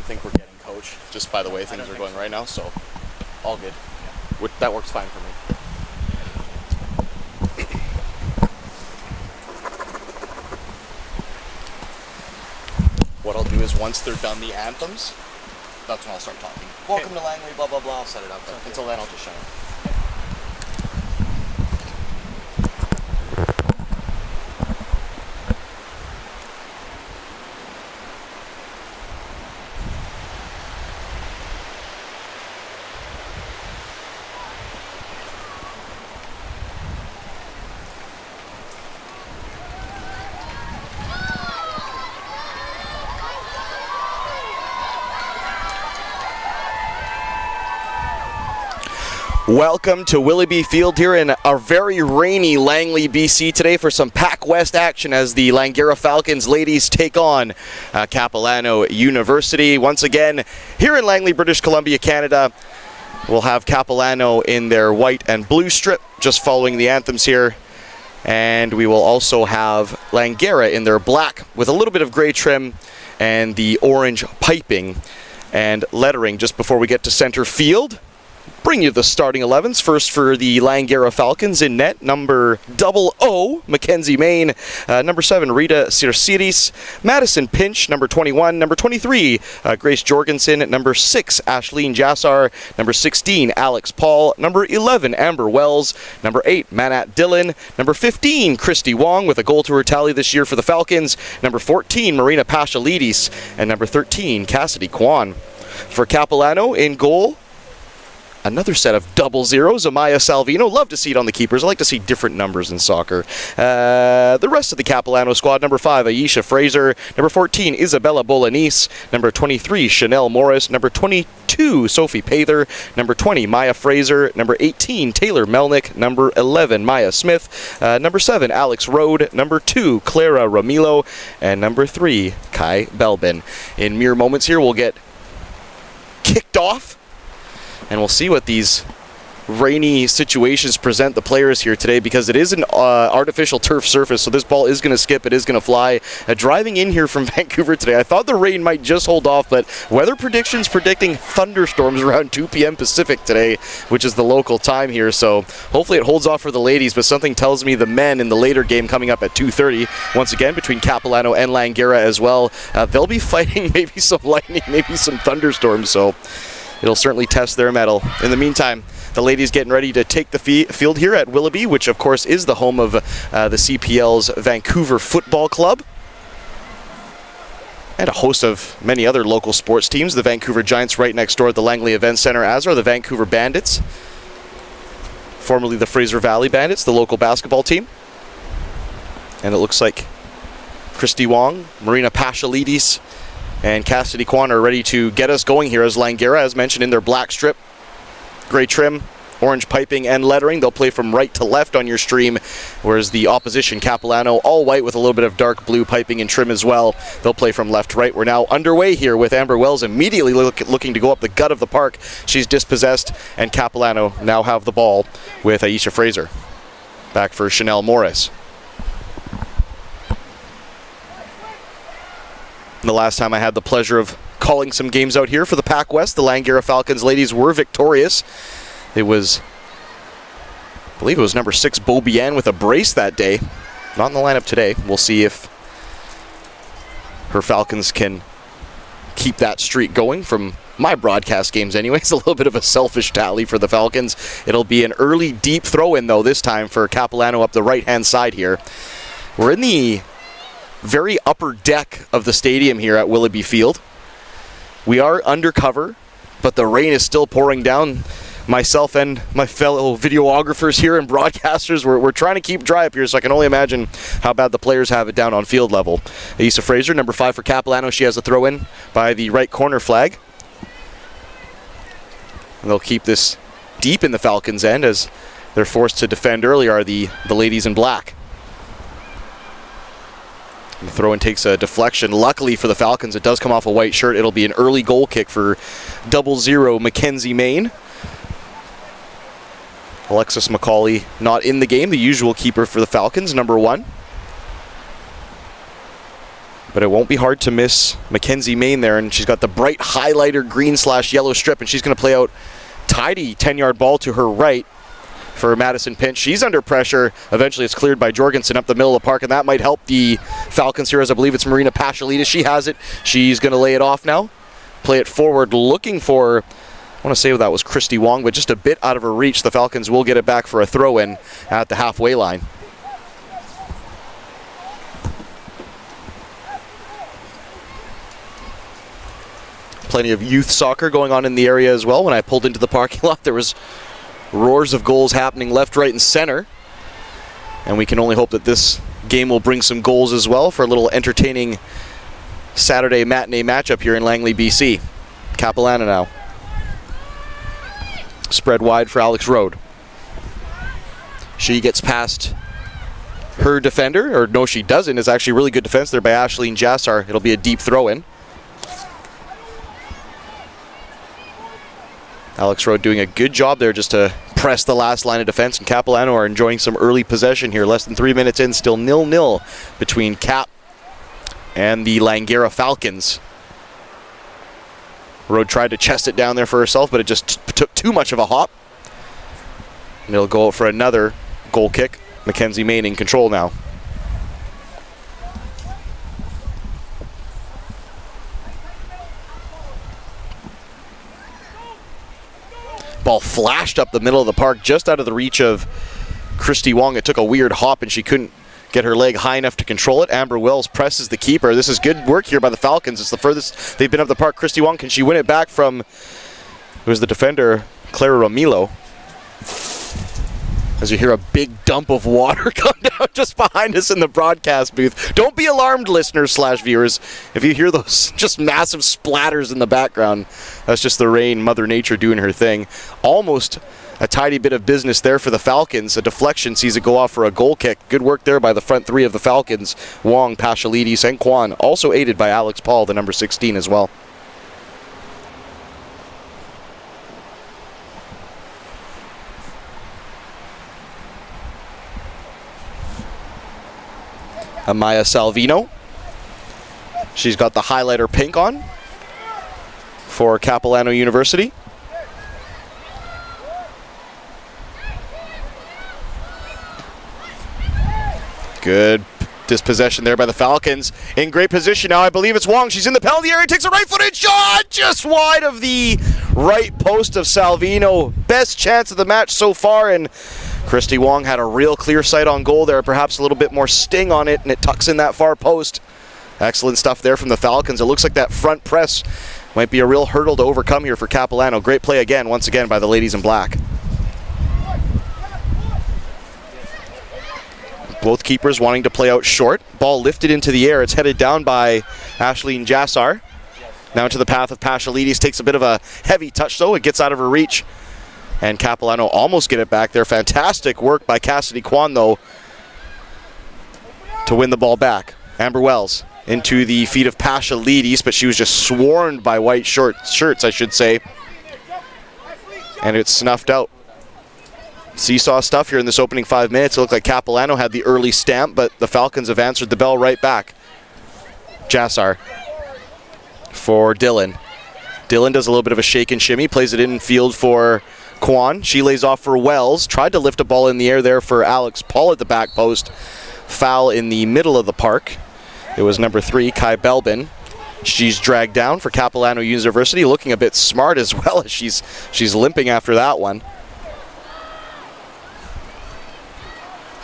don't think we're getting coach, just by the way things are going right now, so all good. Yeah. That works fine for me. What I'll do is once they're done the anthems, that's when I'll start talking. Welcome to Langley, blah, blah, blah. I'll set it up. But until then, I'll just shut up. Welcome to Willoughby Field here in a very rainy Langley, BC today for some PACWEST action as the Langara Falcons ladies take on Capilano University. Once again, here in Langley, British Columbia, Canada, we'll have Capilano in their white and blue strip, just following the anthems here. And we will also have Langara in their black with a little bit of gray trim and the orange piping and lettering just before we get to center field. Bring you the starting 11s. First for the Langara Falcons in net, number 00, Mackenzie Main, number 7, Rita Circiris, Madison Pinch, number 21, number 23, Grace Jorgensen, number 6, Ashleen Jassar, number 16, Alex Paul, number 11, Amber Wells, number 8, Manat Dillon, number 15, Christy Wong with a goal to her tally this year for the Falcons, number 14, Marina Pashalidis, and number 13, Cassidy Kwan. For Capilano in goal, another set of 00s, Amaya Salvino. Love to see it on the keepers. I like to see different numbers in soccer. The rest of the Capilano squad, number 5, Aisha Fraser. Number 14, Isabella Bolognese. Number 23, Chanel Morris. Number 22, Sophie Pather. Number 20, Maya Fraser. Number 18, Taylor Melnick. Number 11, Maya Smith. Number 7, Alex Rode. Number 2, Clara Ramilo. And number 3, Kai Belbin. In mere moments here, we'll get kicked off. And we'll see what these rainy situations present the players here today, because it is an artificial turf surface, so this ball is going to skip, it is going to fly. Driving in here from Vancouver today, I thought the rain might just hold off, but weather predictions predicting thunderstorms around 2 p.m. Pacific today, which is the local time here, so hopefully it holds off for the ladies, but something tells me the men in the later game coming up at 2:30, once again between Capilano and Langara as well, they'll be fighting maybe some lightning, maybe some thunderstorms, so it'll certainly test their mettle. In the meantime, the ladies getting ready to take the field here at Willoughby, which of course is the home of the CPL's Vancouver Football Club. And a host of many other local sports teams. The Vancouver Giants right next door at the Langley Event Center, as are the Vancouver Bandits, formerly the Fraser Valley Bandits, the local basketball team. And it looks like Christy Wong, Marina Pashalidis, and Cassidy Kwan are ready to get us going here as Langara, as mentioned, in their black strip, gray trim, orange piping and lettering. They'll play from right to left on your stream, whereas the opposition, Capilano, all white with a little bit of dark blue piping and trim as well. They'll play from left to right. We're now underway here with Amber Wells immediately looking to go up the gut of the park. She's dispossessed, and Capilano now have the ball with Aisha Fraser. Back for Chanel Morris. The last time I had the pleasure of calling some games out here for the PACWEST, the Langara Falcons ladies were victorious. It was, I believe it was number 6, Beaubien with a brace that day. Not in the lineup today. We'll see if her Falcons can keep that streak going from my broadcast games anyways. A little bit of a selfish tally for the Falcons. It'll be an early deep throw-in though this time for Capilano up the right-hand side here. We're in the very upper deck of the stadium here at Willoughby Field. We are undercover, but the rain is still pouring down. Myself and my fellow videographers here and broadcasters, we're trying to keep dry up here, so I can only imagine how bad the players have it down on field level. Aisha Fraser, number 5 for Capilano, she has a throw-in by the right corner flag. And they'll keep this deep in the Falcons' end as they're forced to defend early are the ladies in black. The throw-in takes a deflection. Luckily for the Falcons, it does come off a white shirt. It'll be an early goal kick for 00 Mackenzie Main. Alexis McCauley not in the game, the usual keeper for the Falcons, number 1. But it won't be hard to miss Mackenzie Main there, and she's got the bright highlighter green/yellow strip, and she's going to play out tidy 10-yard ball to her right for Madison Pinch. She's under pressure. Eventually it's cleared by Jorgensen up the middle of the park, and that might help the Falcons here, as I believe it's Marina Pashalidis. She has it. She's going to lay it off now. Play it forward, looking for, I want to say that was Christy Wong, but just a bit out of her reach. The Falcons will get it back for a throw-in at the halfway line. Plenty of youth soccer going on in the area as well. When I pulled into the parking lot, there was roars of goals happening left, right, and center. And we can only hope that this game will bring some goals as well for a little entertaining Saturday matinee matchup here in Langley, BC. Capilano now. Spread wide for Alex Rode. She gets past her defender, or no, she doesn't. It's actually really good defense there by Ashleen Jassar. It'll be a deep throw-in. Alex Rode doing a good job there just to press the last line of defense, and Capilano are enjoying some early possession here. Less than 3 minutes in, still 0-0 between Cap and the Langara Falcons. Rode tried to chest it down there for herself, but it just took too much of a hop. And it'll go out for another goal kick. Mackenzie Main in control now. Ball flashed up the middle of the park, just out of the reach of Christy Wong. It took a weird hop, and she couldn't get her leg high enough to control it. Amber Wells presses the keeper. This is good work here by the Falcons. It's the furthest they've been up the park. Christy Wong, can she win it back from, who was the defender, Clara Ramilo? As you hear a big dump of water come down just behind us in the broadcast booth. Don't be alarmed, listeners/viewers. If you hear those just massive splatters in the background, that's just the rain, Mother Nature doing her thing. Almost a tidy bit of business there for the Falcons. A deflection sees it go off for a goal kick. Good work there by the front three of the Falcons. Wong, Pashalidis, and Kwan. Also aided by Alex Paul, the number 16 as well. Amaya Salvino. She's got the highlighter pink on for Capilano University. Good dispossession there by the Falcons. In great position now, I believe it's Wong. She's in the penalty area, takes a right-footed shot just wide of the right post of Salvino. Best chance of the match so far, and Christy Wong had a real clear sight on goal there, perhaps a little bit more sting on it, and it tucks in that far post. Excellent stuff there from the Falcons. It looks like that front press might be a real hurdle to overcome here for Capilano. Great play again, once again, by the ladies in black. Both keepers wanting to play out short. Ball lifted into the air. It's headed down by Ashleen Jassar. Now into the path of Pashalidis. Takes a bit of a heavy touch, though. It gets out of her reach. And Capilano almost get it back there. Fantastic work by Cassidy Kwan, though, to win the ball back. Amber Wells into the feet of Pashalidis, but she was just swarmed by white shirts, I should say. And it's snuffed out. Seesaw stuff here in this opening 5 minutes. It looked like Capilano had the early stamp, but the Falcons have answered the bell right back. Jassar for Dillon. Dillon does a little bit of a shake and shimmy, plays it in field for Kwan. She lays off for Wells. Tried to lift a ball in the air there for Alex Paul at the back post. Foul in the middle of the park. It was number 3, Kai Belbin. She's dragged down for Capilano University, looking a bit smart as well as she's limping after that one.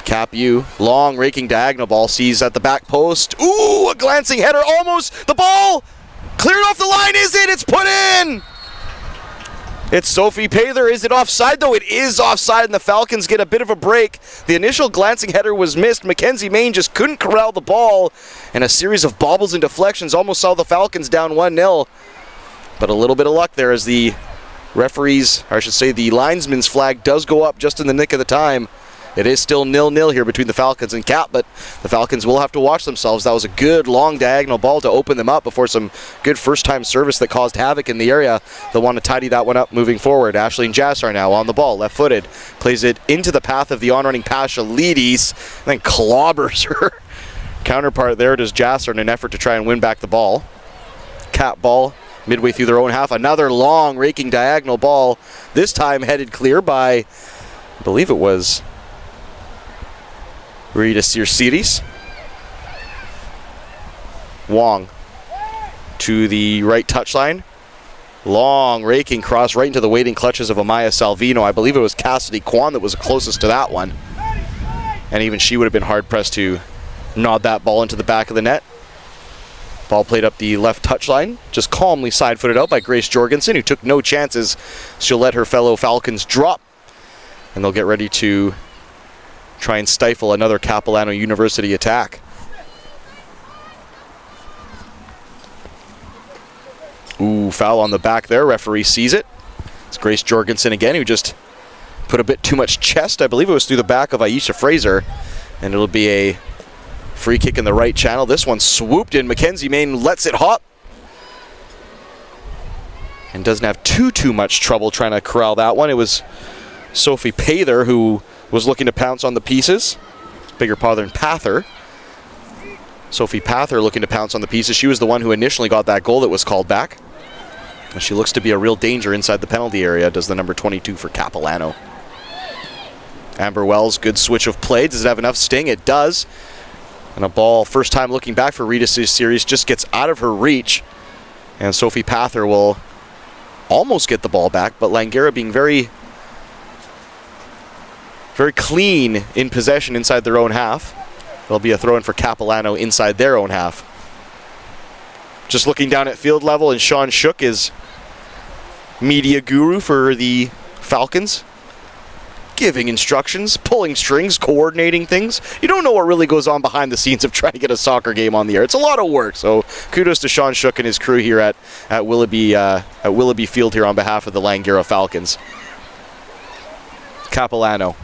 Cap U, long raking diagonal ball, sees at the back post. Ooh, a glancing header, almost. The ball cleared off the line, is it? It's put in! It's Sophie Pather. Is it offside, though? It is offside, and the Falcons get a bit of a break. The initial glancing header was missed. Mackenzie Main just couldn't corral the ball, and a series of bobbles and deflections almost saw the Falcons down 1-0. But a little bit of luck there as the referees, or I should say the linesman's flag does go up just in the nick of the time. It is still 0-0 here between the Falcons and Cap, but the Falcons will have to watch themselves. That was a good long diagonal ball to open them up before some good first-time service that caused havoc in the area. They'll want to tidy that one up moving forward. Ashleen Jassar now on the ball, left-footed. Plays it into the path of the on-running Pashalidis, and then clobbers her counterpart there does Jasser in an effort to try and win back the ball. Cap ball midway through their own half. Another long raking diagonal ball, this time headed clear by, I believe it was Rita Series. Wong to the right touchline. Long raking cross right into the waiting clutches of Amaya Salvino. I believe it was Cassidy Kwan that was closest to that one. And even she would have been hard-pressed to nod that ball into the back of the net. Ball played up the left touchline, just calmly side-footed out by Grace Jorgensen, who took no chances. She'll let her fellow Falcons drop, and they'll get ready to try and stifle another Capilano University attack. Ooh, foul on the back there. Referee sees it. It's Grace Jorgensen again, who just put a bit too much chest. I believe it was through the back of Aisha Fraser, and it'll be a free kick in the right channel. This one swooped in. Mackenzie Main lets it hop and doesn't have too much trouble trying to corral that one. It was Sophie Pather who was looking to pounce on the pieces. Bigger paw than Pather. Sophie Pather looking to pounce on the pieces. She was the one who initially got that goal that was called back. And she looks to be a real danger inside the penalty area, does the number 22 for Capilano. Amber Wells, good switch of play. Does it have enough sting? It does. And a ball, first time looking back for Rita Series, just gets out of her reach. And Sophie Pather will almost get the ball back, but Langara being very clean in possession inside their own half. There'll be a throw-in for Capilano inside their own half. Just looking down at field level, and Sean Shook is media guru for the Falcons. Giving instructions, pulling strings, coordinating things. You don't know what really goes on behind the scenes of trying to get a soccer game on the air. It's a lot of work, so kudos to Sean Shook and his crew here at Willoughby Field here on behalf of the Langara Falcons. Capilano.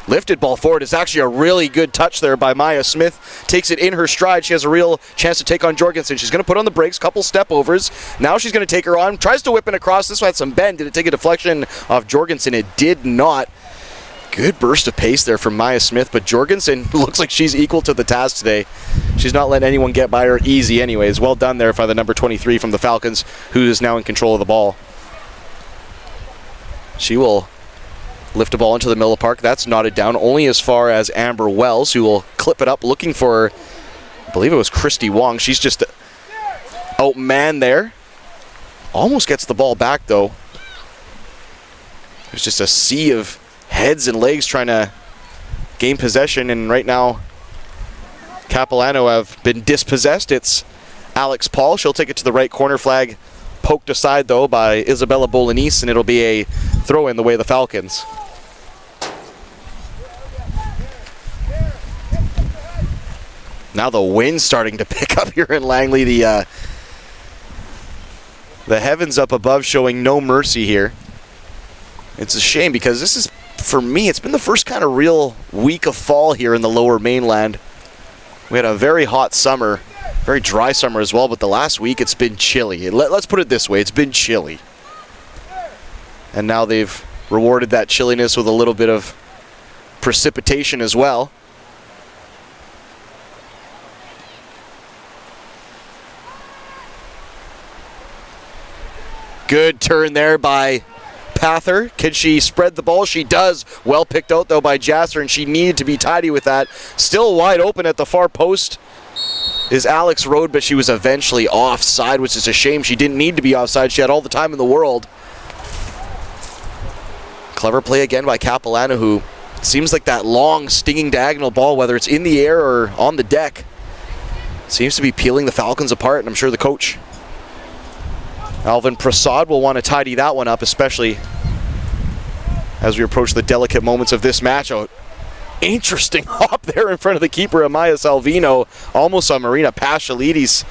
Lifted ball forward. It's actually a really good touch there by Maya Smith. Takes it in her stride. She has a real chance to take on Jorgensen. She's going to put on the brakes, couple step overs. Now she's going to take her on. Tries to whip it across. This one had some bend. Did it take a deflection off Jorgensen? It did not. Good burst of pace there from Maya Smith, but Jorgensen looks like she's equal to the task today. She's not letting anyone get by her easy anyways. Well done there by the number 23 from the Falcons, who is now in control of the ball. She will lift a ball into the middle of the park. That's knotted down only as far as Amber Wells, who will clip it up looking for, I believe it was Christy Wong. She's just outmanned there. Almost gets the ball back, though. There's just a sea of heads and legs trying to gain possession, and right now Capilano have been dispossessed. It's Alex Paul. She'll take it to the right corner flag. Poked aside, though, by Isabella Bolognese, and it'll be a throw-in the way of the Falcons. Now the wind's starting to pick up here in Langley. The heavens up above showing no mercy here. It's a shame because this is, for me, it's been the first kind of real week of fall here in the lower mainland. We had a very hot summer, very dry summer as well, but the last week it's been chilly. Let's put it this way, it's been chilly. And now they've rewarded that chilliness with a little bit of precipitation as well. Good turn there by Pather. Can she spread the ball? She does. Well picked out, though, by Jasser, and she needed to be tidy with that. Still wide open at the far post is Alex Rode, but she was eventually offside, which is a shame. She didn't need to be offside. She had all the time in the world. Clever play again by Capilano, who seems like that long, stinging diagonal ball, whether it's in the air or on the deck, seems to be peeling the Falcons apart, and I'm sure the coach Alvin Prasad will want to tidy that one up, especially as we approach the delicate moments of this match. Oh, interesting hop there in front of the keeper, Amaya Salvino. Almost saw Marina Pashalides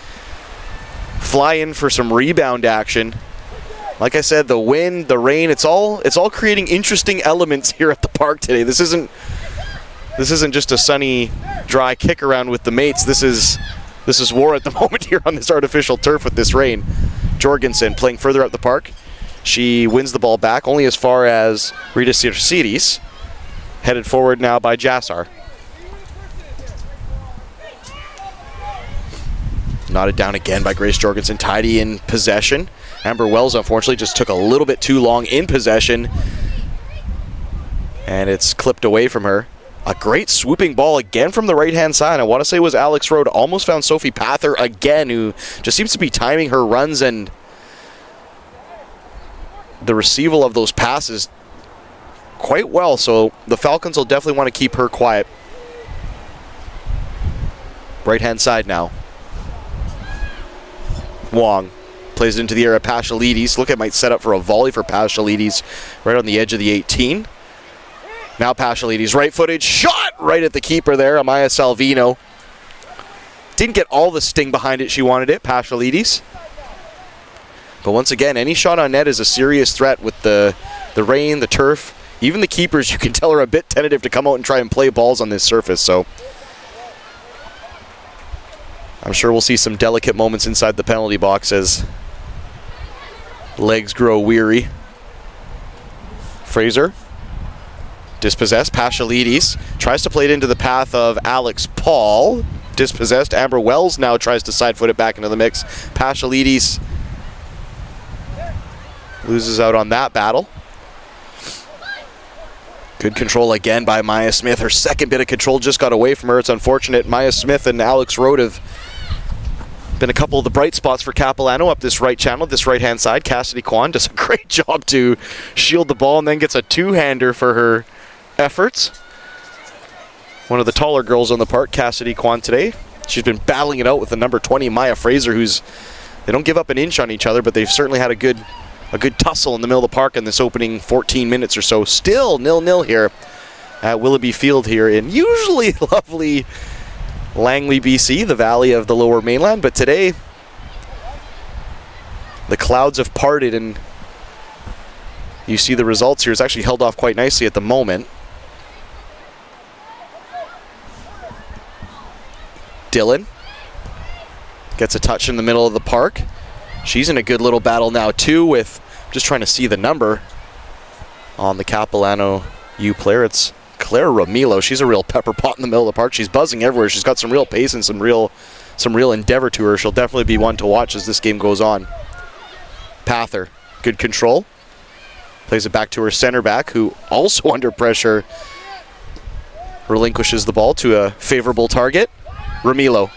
fly in for some rebound action. Like I said, the wind, the rain, it's all creating interesting elements here at the park today. This isn't just a sunny, dry kick around with the mates. This is war at the moment here on this artificial turf with this rain. Jorgensen playing further up the park. She wins the ball back only as far as Rita Sirsidis. Headed forward now by Jassar. Knotted down again by Grace Jorgensen. Tidy in possession. Amber Wells, unfortunately, just took a little bit too long in possession. And it's clipped away from her. A great swooping ball again from the right-hand side. I want to say it was Alex Rode. Almost found Sophie Pather again, who just seems to be timing her runs and the receival of those passes quite well. So the Falcons will definitely want to keep her quiet. Right-hand side now. Wong plays it into the air at Pashalides. Look, it might set up for a volley for Pashalides right on the edge of the 18. Now Pashalides, right-footed shot right at the keeper there, Amaya Salvino. Didn't get all the sting behind it she wanted it, Pashalides. But once again, any shot on net is a serious threat with the rain, the turf. Even the keepers, you can tell, are a bit tentative to come out and try and play balls on this surface. So I'm sure we'll see some delicate moments inside the penalty box as legs grow weary. Fraser. Dispossessed. Pashalides tries to play it into the path of Alex Paul. Dispossessed. Amber Wells now tries to side foot it back into the mix. Pashalides loses out on that battle. Good control again by Maya Smith. Her second bit of control just got away from her. It's unfortunate. Maya Smith and Alex Rode have been a couple of the bright spots for Capilano up this right channel, this right-hand side. Cassidy Kwan does a great job to shield the ball and then gets a two-hander for her efforts. One of the taller girls on the park, Cassidy Kwan, today. She's been battling it out with the number 20, Maya Fraser, they don't give up an inch on each other, but they've certainly had a good tussle in the middle of the park in this opening 14 minutes or so. Still 0-0 here at Willoughby Field here in usually lovely Langley, BC, the valley of the Lower Mainland. But today, the clouds have parted and you see the results here. It's actually held off quite nicely at the moment. Dillon gets a touch in the middle of the park. She's in a good little battle now too with, just trying to see the number on the Capilano U player. It's Claire Ramilo. She's a real pepper pot in the middle of the park. She's buzzing everywhere. She's got some real pace and some real endeavor to her. She'll definitely be one to watch as this game goes on. Pather, good control. Plays it back to her center back, who also under pressure relinquishes the ball to a favorable target. Ramilo,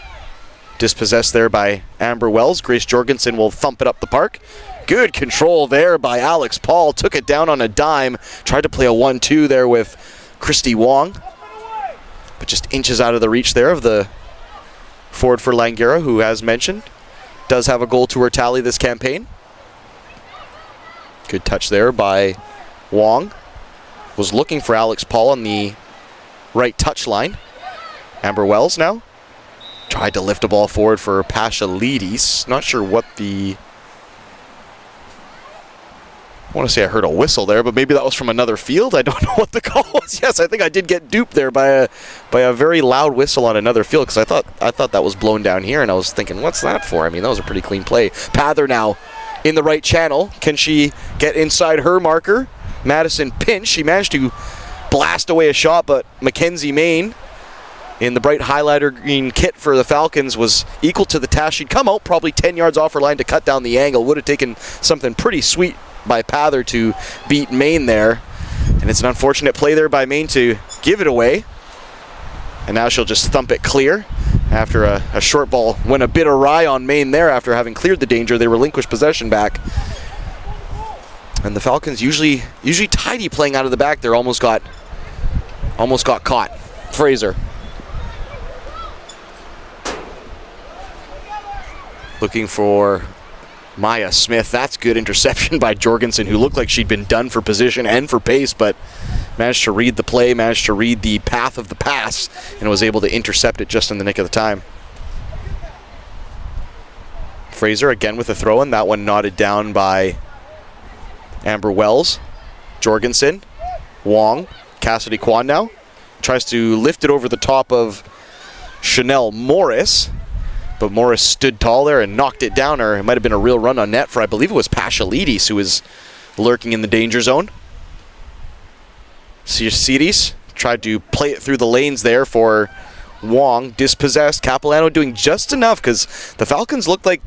dispossessed there by Amber Wells. Grace Jorgensen will thump it up the park. Good control there by Alex Paul. Took it down on a dime. Tried to play a 1-2 there with Christy Wong. But just inches out of the reach there of the forward for Langara, who, as mentioned, does have a goal to her tally this campaign. Good touch there by Wong. Was looking for Alex Paul on the right touch line. Amber Wells now. Tried to lift a ball forward for Pashalides. Not sure what the... I want to say I heard a whistle there, but maybe that was from another field. I don't know what the call was. Yes, I think I did get duped there by a very loud whistle on another field, because I thought that was blown down here, and I was thinking, what's that for? I mean, that was a pretty clean play. Pather now in the right channel. Can she get inside her marker? Madison Pinch. She managed to blast away a shot, but Mackenzie Main in the bright highlighter green kit for the Falcons was equal to the task. She'd come out probably 10 yards off her line to cut down the angle. Would have taken something pretty sweet by Pather to beat Main there. And it's an unfortunate play there by Main to give it away. And now she'll just thump it clear after a short ball went a bit awry on Main there after having cleared the danger. They relinquished possession back. And the Falcons usually tidy playing out of the back there. Almost got caught. Fraser. Looking for Maya Smith. That's good interception by Jorgensen, who looked like she'd been done for position and for pace, but managed to read the play, managed to read the path of the pass, and was able to intercept it just in the nick of the time. Fraser again with a throw-in. That one knotted down by Amber Wells. Jorgensen. Wong. Cassidy Kwan now. Tries to lift it over the top of Chanel Morris. But Morris stood tall there and knocked it down, or it might have been a real run on net for, I believe it was Pashalides, who was lurking in the danger zone. Sidis tried to play it through the lanes there for Wong dispossessed. Capilano doing just enough because the Falcons look like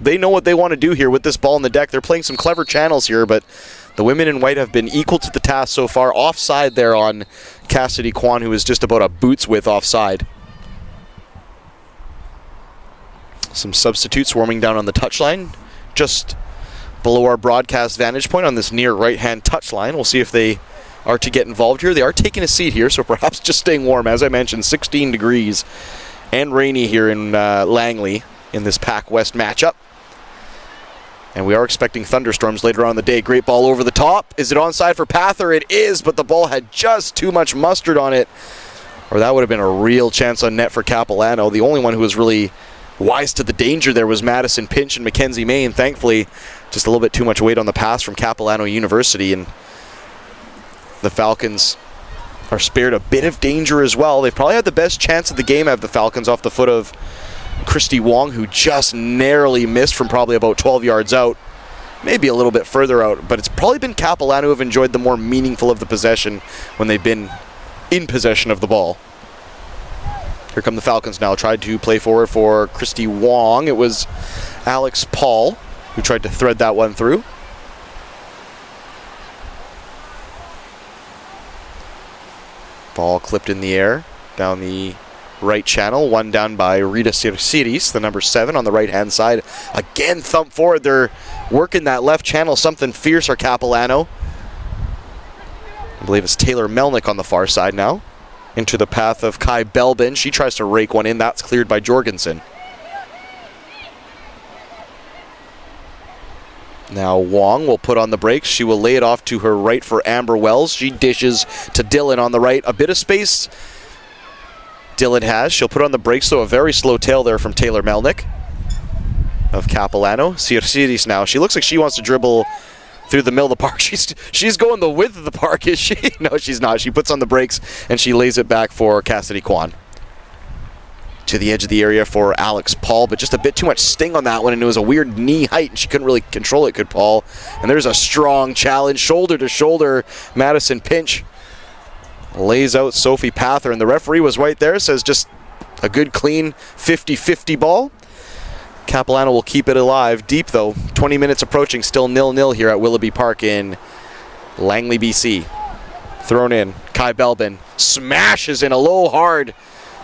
they know what they want to do here with this ball in the deck. They're playing some clever channels here, but the women in white have been equal to the task so far. Offside there on Cassidy Kwan, who is just about a boot's width offside. Some substitutes swarming down on the touchline, just below our broadcast vantage point on this near right-hand touchline. We'll see if they are to get involved here. They are taking a seat here, so perhaps just staying warm. As I mentioned, 16 degrees and rainy here in Langley in this PACWEST matchup. And we are expecting thunderstorms later on in the day. Great ball over the top. Is it onside for Pather? It is, but the ball had just too much mustard on it, or that would have been a real chance on net for Capilano. The only one who was really wise to the danger there was Madison Pinch and Mackenzie Main. Thankfully, just a little bit too much weight on the pass from Capilano University, and the Falcons are spared a bit of danger as well. They've probably had the best chance of the game, have the Falcons, off the foot of Christy Wong, who just narrowly missed from probably about 12 yards out. Maybe a little bit further out, but it's probably been Capilano who have enjoyed the more meaningful of the possession when they've been in possession of the ball. Here come the Falcons now. Tried to play forward for Christy Wong. It was Alex Paul who tried to thread that one through. Ball clipped in the air down the right channel. One down by Rita Sirsiris, the number 7 on the right-hand side. Again, thump forward. They're working that left channel. Something fierce, our Capilano. I believe it's Taylor Melnick on the far side now. Into the path of Kai Belbin. She tries to rake one in. That's cleared by Jorgensen. Now Wong will put on the brakes. She will lay it off to her right for Amber Wells. She dishes to Dylan on the right. A bit of space Dylan has. She'll put on the brakes, though. A very slow tail there from Taylor Melnick of Capilano. Sirsiris now. She looks like she wants to dribble through the middle of the park. She's going the width of the park, is she? No, she's not. She puts on the brakes and she lays it back for Cassidy Kwan. To the edge of the area for Alex Paul, but just a bit too much sting on that one, and it was a weird knee height, and she couldn't really control it, could Paul. And there's a strong challenge, shoulder to shoulder. Madison Pinch lays out Sophie Pather, and the referee was right there, says just a good, clean 50-50 ball. Capilano will keep it alive. Deep, though. 20 minutes approaching, still 0-0 here at Willoughby Park in Langley, BC. Thrown in. Kai Belbin smashes in a low, hard.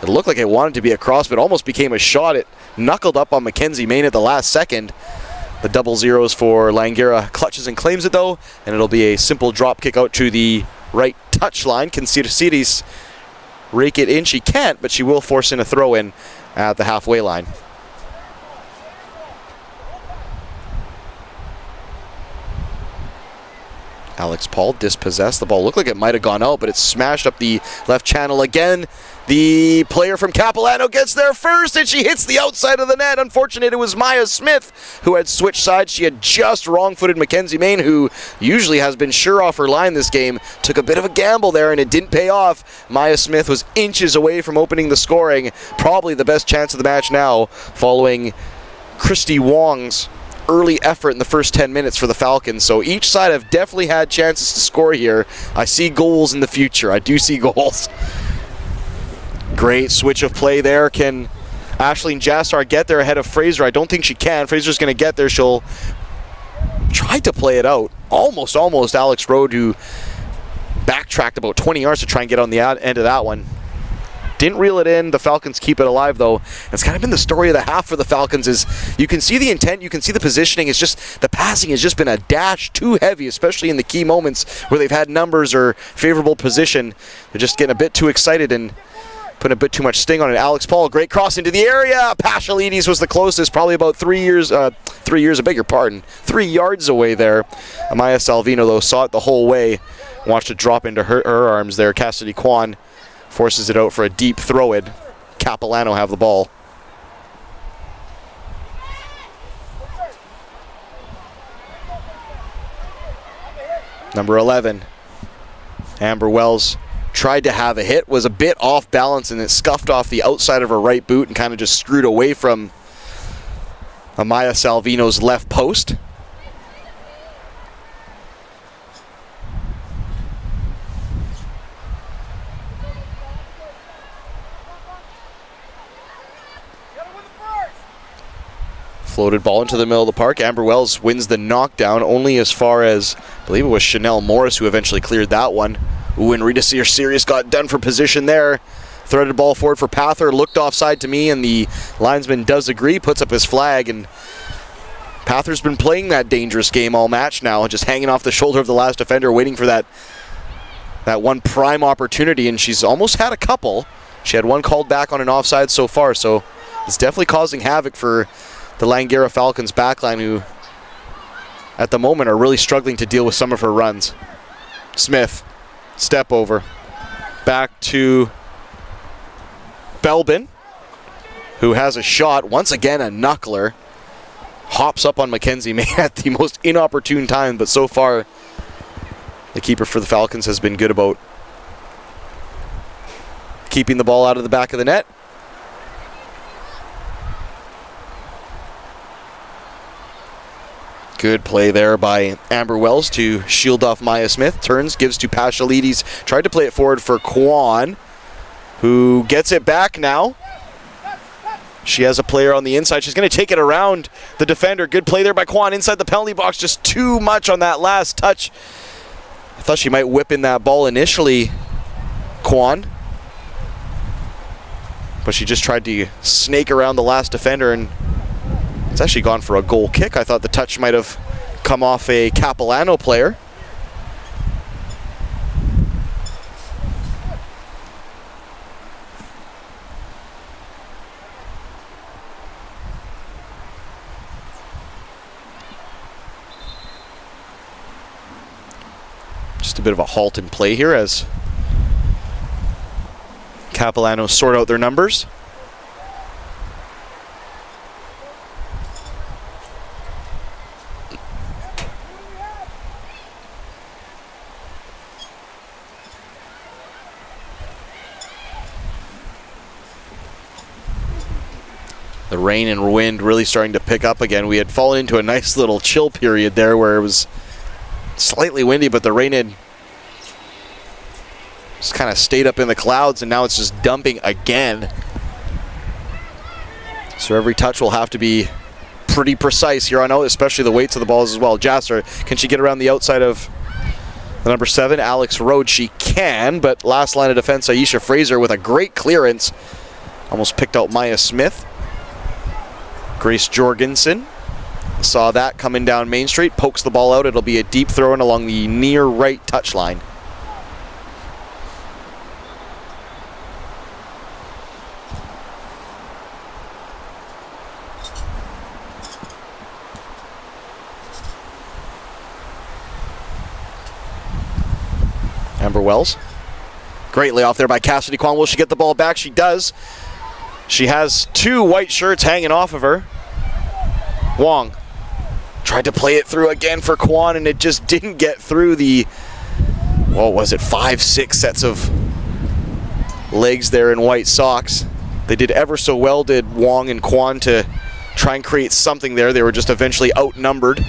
It looked like it wanted to be a cross, but almost became a shot. It knuckled up on Mackenzie Main at the last second. The double zeros for Langara clutches and claims it, though, and it'll be a simple drop kick out to the right touchline. Can Sirsiris rake it in? She can't, but she will force in a throw-in at the halfway line. Alex Paul dispossessed. The ball looked like it might have gone out, but it's smashed up the left channel again. The player from Capilano gets there first, and she hits the outside of the net. Unfortunate, it was Maya Smith who had switched sides. She had just wrong-footed Mackenzie Main, who usually has been sure off her line this game. Took a bit of a gamble there, and it didn't pay off. Maya Smith was inches away from opening the scoring. Probably the best chance of the match now, following Christy Wong's early effort in the first 10 minutes for the Falcons. So each side have definitely had chances to score here. I see goals in the future. I do see goals. Great switch of play there. Can Aisling Jassar get there ahead of Fraser? I don't think she can. Fraser's going to get there. She'll try to play it out. Almost Alex Rode, who backtracked about 20 yards to try and get on the end of that one. Didn't reel it in. The Falcons keep it alive, though. It's kind of been the story of the half for the Falcons. Is you can see the intent, you can see the positioning. It's just the passing has just been a dash too heavy, especially in the key moments where they've had numbers or favorable position. They're just getting a bit too excited and putting a bit too much sting on it. Alex Paul, great cross into the area. Pashalides was the closest, probably about 3 yards away there. Amaya Salvino, though, saw it the whole way. Watched it drop into her arms there. Cassidy Kwan forces it out for a deep throw-in. Capilano have the ball. Number 11, Amber Wells, tried to have a hit, was a bit off balance, and it scuffed off the outside of her right boot and kind of just screwed away from Amaya Salvino's left post. Floated ball into the middle of the park. Amber Wells wins the knockdown only as far as, I believe it was Chanel Morris who eventually cleared that one. Ooh, and Rita Sears got done for position there. Threaded ball forward for Pather, looked offside to me, and the linesman does agree, puts up his flag, and Pather's been playing that dangerous game all match now, just hanging off the shoulder of the last defender, waiting for that one prime opportunity, and she's almost had a couple. She had one called back on an offside so far, so it's definitely causing havoc for the Langara Falcons backline, who at the moment are really struggling to deal with some of her runs. Smith, step over, back to Belbin, who has a shot, once again a knuckler, hops up on Mackenzie May at the most inopportune time, but so far the keeper for the Falcons has been good about keeping the ball out of the back of the net. Good play there by Amber Wells to shield off Maya Smith. Turns, gives to Pashalides. Tried to play it forward for Kwan, who gets it back now. She has a player on the inside. She's going to take it around the defender. Good play there by Kwan inside the penalty box. Just too much on that last touch. I thought she might whip in that ball initially, Kwan. But she just tried to snake around the last defender, and it's actually gone for a goal kick. I thought the touch might have come off a Capilano player. Just a bit of a halt in play here as Capilano sort out their numbers. The rain and wind really starting to pick up again. We had fallen into a nice little chill period there where it was slightly windy, but the rain had just kind of stayed up in the clouds, and now it's just dumping again. So every touch will have to be pretty precise here on out, especially the weights of the balls as well. Jasser, can she get around the outside of the number 7, Alex Rhodes? She can, but last line of defense, Aisha Fraser with a great clearance. Almost picked out Maya Smith. Grace Jorgensen saw that coming down Main Street, pokes the ball out. It'll be a deep throw in along the near right touchline. Amber Wells. Great layoff there by Cassidy Kwan. Will she get the ball back? She does. She has 2 white shirts hanging off of her. Wong tried to play it through again for Kwan, and it just didn't get through the, what was it, 5-6 sets of legs there in white socks. They did ever so well, did Wong and Kwan, to try and create something there. They were just eventually outnumbered.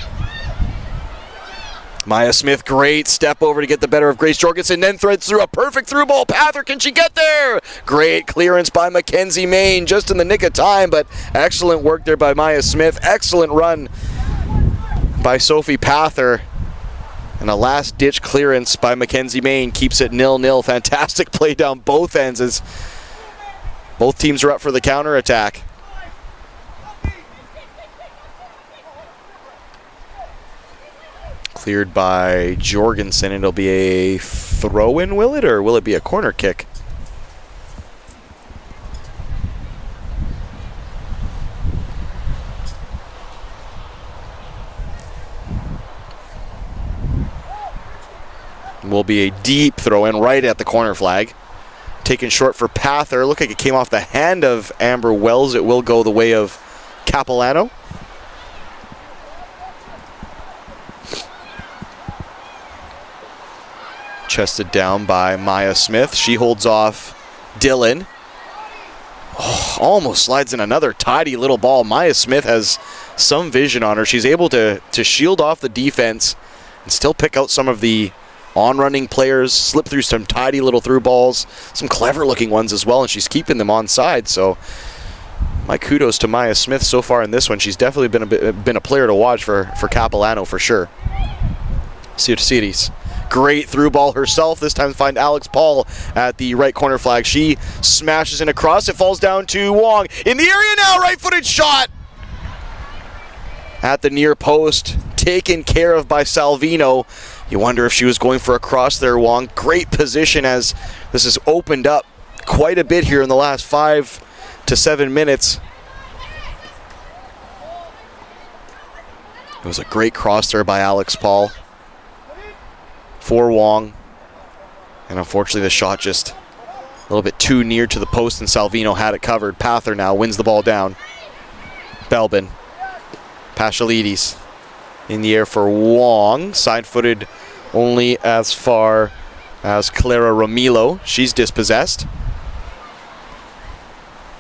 Maya Smith, great step over to get the better of Grace Jorgensen, then threads through a perfect through ball. Pather, can she get there? Great clearance by Mackenzie Main, just in the nick of time, but excellent work there by Maya Smith. Excellent run by Sophie Pather. And a last-ditch clearance by Mackenzie Main keeps it 0-0. Fantastic play down both ends as both teams are up for the counterattack. Cleared by Jorgensen. It'll be a throw-in, will it? Or will it be a corner kick? Will be a deep throw-in right at the corner flag. Taken short for Pather. Looked like it came off the hand of Amber Wells. It will go the way of Capilano. Chested down by Maya Smith. She holds off Dillon. Oh, almost slides in another tidy little ball. Maya Smith has some vision on her. She's able to shield off the defense and still pick out some of the on-running players, slip through some tidy little through balls, some clever looking ones as well, and she's keeping them onside. So My kudos to Maya Smith so far in this one. She's definitely been a player to watch for Capilano for sure. Cities. Great through ball herself. This time find Alex Paul at the right corner flag. She smashes in across. It falls down to Wong. In the area now, right-footed shot. At the near post. Taken care of by Salvino. You wonder if she was going for a cross there, Wong. Great position as this has opened up quite a bit here in the last 5 to 7 minutes. It was a great cross there by Alex Paul for Wong. And unfortunately the shot just a little bit too near to the post and Salvino had it covered. Pather now wins the ball down. Belbin. Pashalides in the air for Wong. Side-footed only as far as Clara Ramilo. She's dispossessed.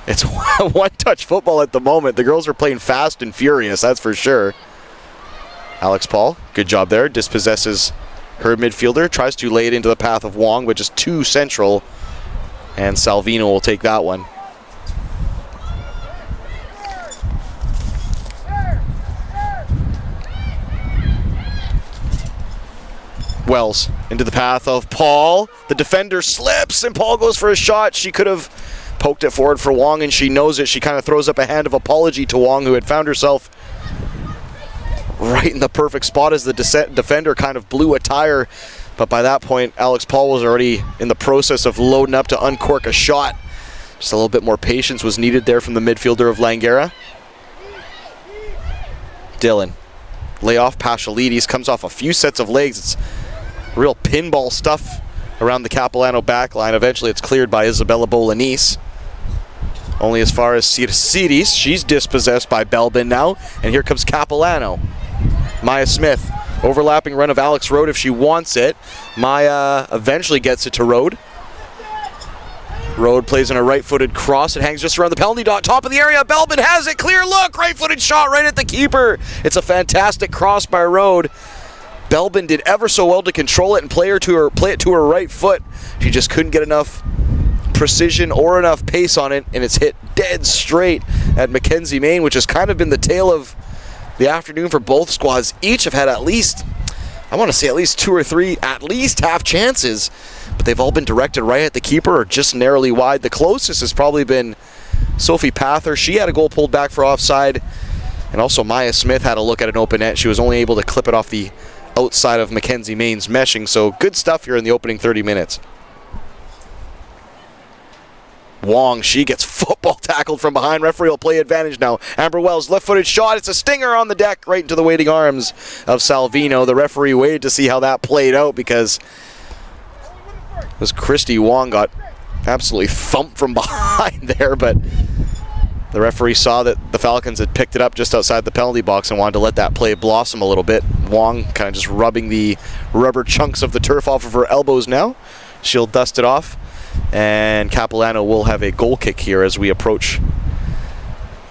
It's one-touch football at the moment. The girls are playing fast and furious, that's for sure. Alex Paul, good job there. Dispossesses her midfielder. Tries to lay it into the path of Wong, but just too central. And Salvino will take that one. Wells into the path of Paul. The defender slips and Paul goes for a shot. She could have poked it forward for Wong and she knows it. She kind of throws up a hand of apology to Wong, who had found herself right in the perfect spot as the defender kind of blew a tire. But by that point, Alex Paul was already in the process of loading up to uncork a shot. Just a little bit more patience was needed there from the midfielder of Langara. Dylan. Layoff Pashalides comes off a few sets of legs. It's real pinball stuff around the Capilano backline. Eventually it's cleared by Isabella Bolognese. Only as far as Cities. She's dispossessed by Belbin now. And here comes Capilano. Maya Smith. Overlapping run of Alex Rode if she wants it. Maya eventually gets it to Rode. Rode plays in a right-footed cross. It hangs just around the penalty dot. Top of the area. Belbin has it. Clear look. Right-footed shot right at the keeper. It's a fantastic cross by Rode. Belbin did ever so well to control it and play it to her right foot. She just couldn't get enough precision or enough pace on it, and it's hit dead straight at Mackenzie Main, which has kind of been the tale of the afternoon for both squads. Each have had at least 2 or 3 at least half chances, but they've all been directed right at the keeper or just narrowly wide. The closest has probably been Sophie Pather. She had a goal pulled back for offside, and also Maya Smith had a look at an open net. She was only able to clip it off the outside of Mackenzie Main's meshing, so good stuff here in the opening 30 minutes. Wong, she gets football tackled from behind. Referee will play advantage now. Amber Wells, left-footed shot. It's a stinger on the deck right into the waiting arms of Salvino. The referee waited to see how that played out because this Christy Wong got absolutely thumped from behind there, but the referee saw that the Falcons had picked it up just outside the penalty box and wanted to let that play blossom a little bit. Wong kind of just rubbing the rubber chunks of the turf off of her elbows now. She'll dust it off, and Capilano will have a goal kick here as we approach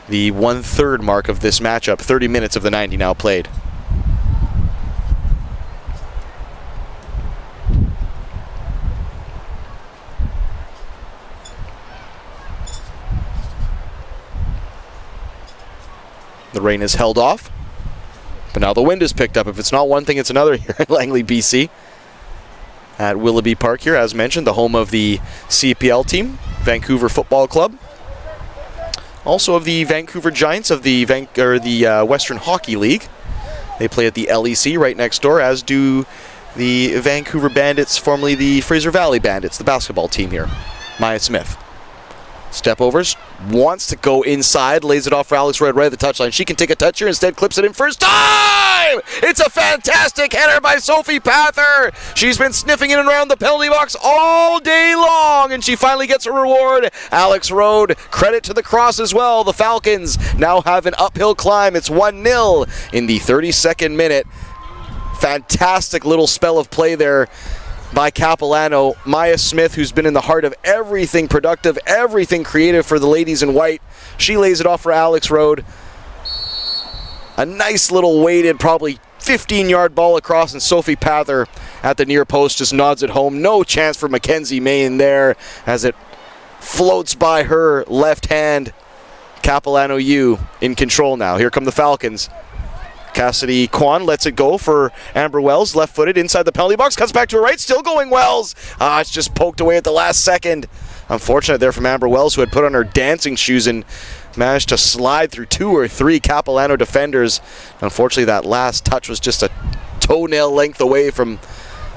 the 1/3 mark of this matchup. 30 minutes of the 90 now played. The rain is held off, but now the wind is picked up. If it's not one thing, it's another here at Langley, BC. At Willoughby Park here, as mentioned, the home of the CPL team, Vancouver Football Club. Also of the Vancouver Giants of the Western Hockey League. They play at the LEC right next door, as do the Vancouver Bandits, formerly the Fraser Valley Bandits, the basketball team here. Maya Smith. Step overs, wants to go inside, lays it off for Alex Red right at the touchline. She can take a touch here, instead clips it in first time! It's a fantastic header by Sophie Pather. She's been sniffing in and around the penalty box all day long, and she finally gets a reward. Alex Rode, credit to the cross as well. The Falcons now have an uphill climb. It's 1-0 in the 32nd minute. Fantastic little spell of play there by Capilano. Maya Smith, who's been in the heart of everything productive, everything creative for the ladies in white. She lays it off for Alex Rode. A nice little weighted, probably 15-yard ball across, and Sophie Pather at the near post just nods it home. No chance for Mackenzie Main there as it floats by her left hand. Capilano U in control now. Here come the Falcons. Cassidy Kwan lets it go for Amber Wells, left-footed inside the penalty box, cuts back to her right, still going Wells. It's just poked away at the last second. Unfortunate there from Amber Wells, who had put on her dancing shoes and managed to slide through 2 or 3 Capilano defenders. Unfortunately, that last touch was just a toenail length away from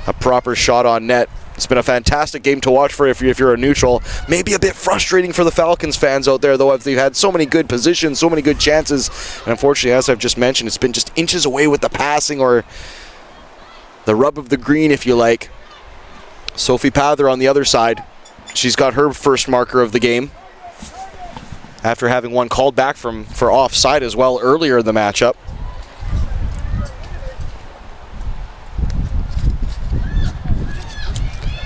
a proper shot on net. It's been a fantastic game to watch for if you're a neutral. Maybe a bit frustrating for the Falcons fans out there, though, as they've had so many good positions, so many good chances. And unfortunately, as I've just mentioned, it's been just inches away with the passing or the rub of the green, if you like. Sophie Pather on the other side. She's got her first marker of the game, after having one called back for offside as well earlier in the matchup.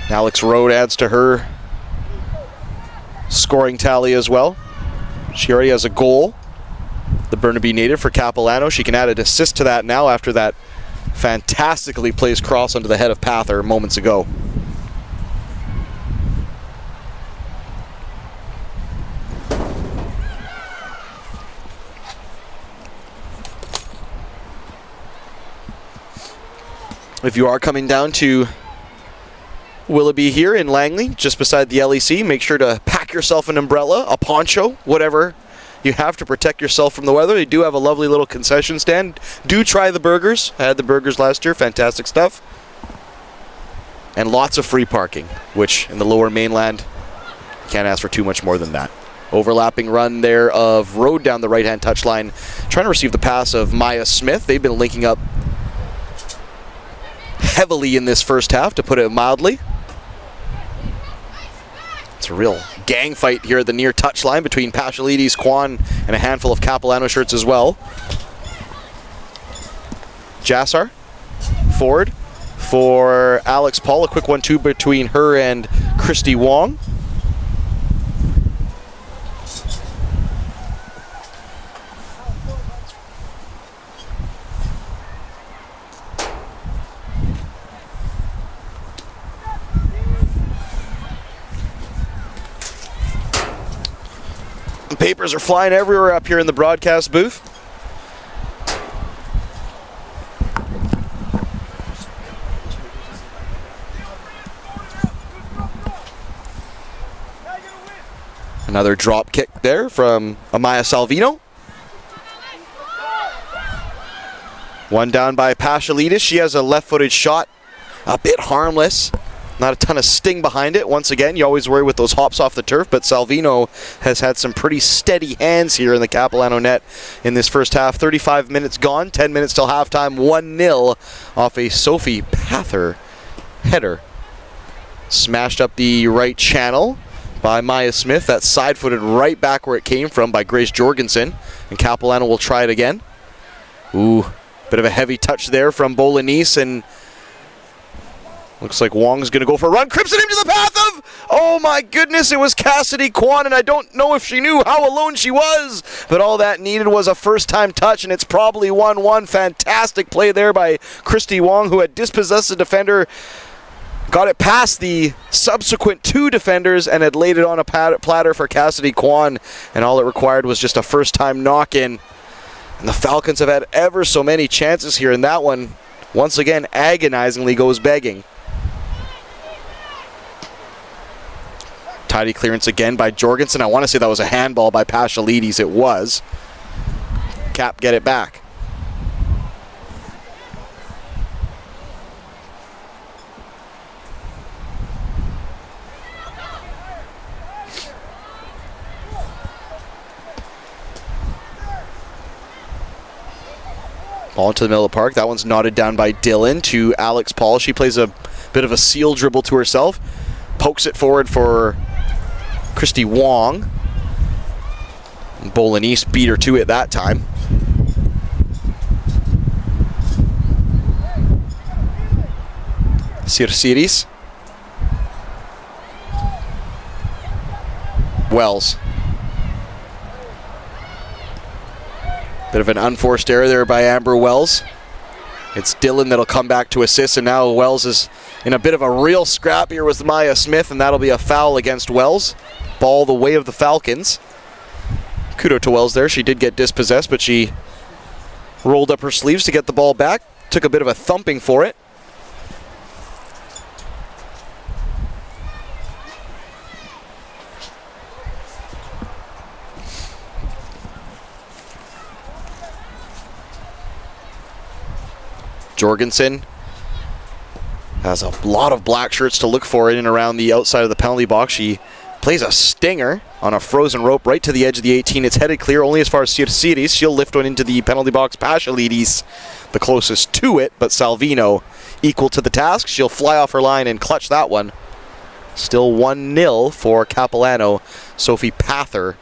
Alex Rode adds to her scoring tally as well. She already has a goal, the Burnaby native for Capilano. She can add an assist to that now after that fantastically placed cross onto the head of Pather moments ago. If you are coming down to Willoughby here in Langley, just beside the LEC, make sure to pack yourself an umbrella, a poncho, whatever you have to protect yourself from the weather. They do have a lovely little concession stand. Do try the burgers. I had the burgers last year. Fantastic stuff. And lots of free parking, which in the lower mainland, can't ask for too much more than that. Overlapping run there of Road down the right-hand touchline, trying to receive the pass of Maya Smith. They've been linking up heavily in this first half, to put it mildly. It's a real gang fight here at the near touchline between Pashalides, Kwan, and a handful of Capilano shirts as well. Jassar forward for Alex Paul. A quick 1-2 between her and Christy Wong. Papers are flying everywhere up here in the broadcast booth. Another drop kick there from Amaya Salvino. One down by Pashalides. She has a left-footed shot, a bit harmless. Not a ton of sting behind it. Once again, you always worry with those hops off the turf, but Salvino has had some pretty steady hands here in the Capilano net in this first half. 35 minutes gone, 10 minutes till halftime, 1-0 off a Sophie Pather header. Smashed up the right channel by Maya Smith. That side-footed right back where it came from by Grace Jorgensen, and Capilano will try it again. Ooh, bit of a heavy touch there from Bolognese, and looks like Wong's going to go for a run. Crips it into the path of, oh my goodness, it was Cassidy Kwan, and I don't know if she knew how alone she was, but all that needed was a first-time touch, and it's probably 1-1. Fantastic play there by Christy Wong, who had dispossessed the defender, got it past the subsequent 2 defenders, and had laid it on a platter for Cassidy Kwan, and all it required was just a first-time knock-in. And the Falcons have had ever so many chances here, and that one, once again, agonizingly goes begging. Tidy clearance again by Jorgensen. I want to say that was a handball by Pashalides. It was. Cap get it back. Ball into the middle of the park. That one's knotted down by Dylan to Alex Paul. She plays a bit of a seal dribble to herself. Pokes it forward for Christy Wong. Bolognese beat her to it that time. Sirsiris. Wells. Bit of an unforced error there by Amber Wells. It's Dylan that'll come back to assist, and now Wells is in a bit of a real scrap here with Maya Smith, and that'll be a foul against Wells. Ball the way of the Falcons. Kudos to Wells there. She did get dispossessed, but she rolled up her sleeves to get the ball back. Took a bit of a thumping for it. Jorgensen has a lot of black shirts to look for in and around the outside of the penalty box. She plays a stinger on a frozen rope right to the edge of the 18. It's headed clear only as far as Sirsiris. She'll lift one into the penalty box. Paschalidis the closest to it, but Salvino equal to the task. She'll fly off her line and clutch that one. Still 1-0 for Capilano. Sophie Pather,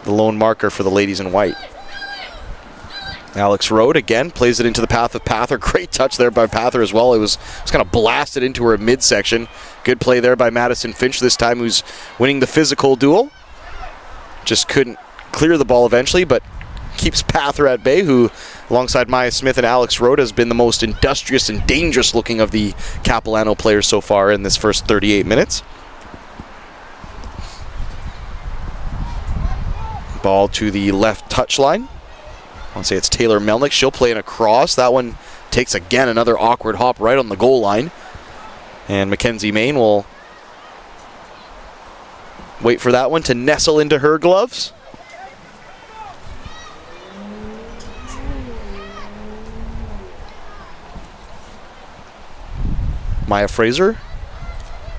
the lone marker for the ladies in white. Alex Rode again plays it into the path of Pather. Great touch there by Pather as well. It was kind of blasted into her midsection. Good play there by Madison Finch this time, who's winning the physical duel. Just couldn't clear the ball eventually, but keeps Pather at bay, who alongside Maya Smith and Alex Rode has been the most industrious and dangerous looking of the Capilano players so far in this first 38 minutes. Ball to the left touchline. I want to say it's Taylor Melnick. She'll play in a cross. That one takes again another awkward hop right on the goal line. And Mackenzie Main will wait for that one to nestle into her gloves. Maya Fraser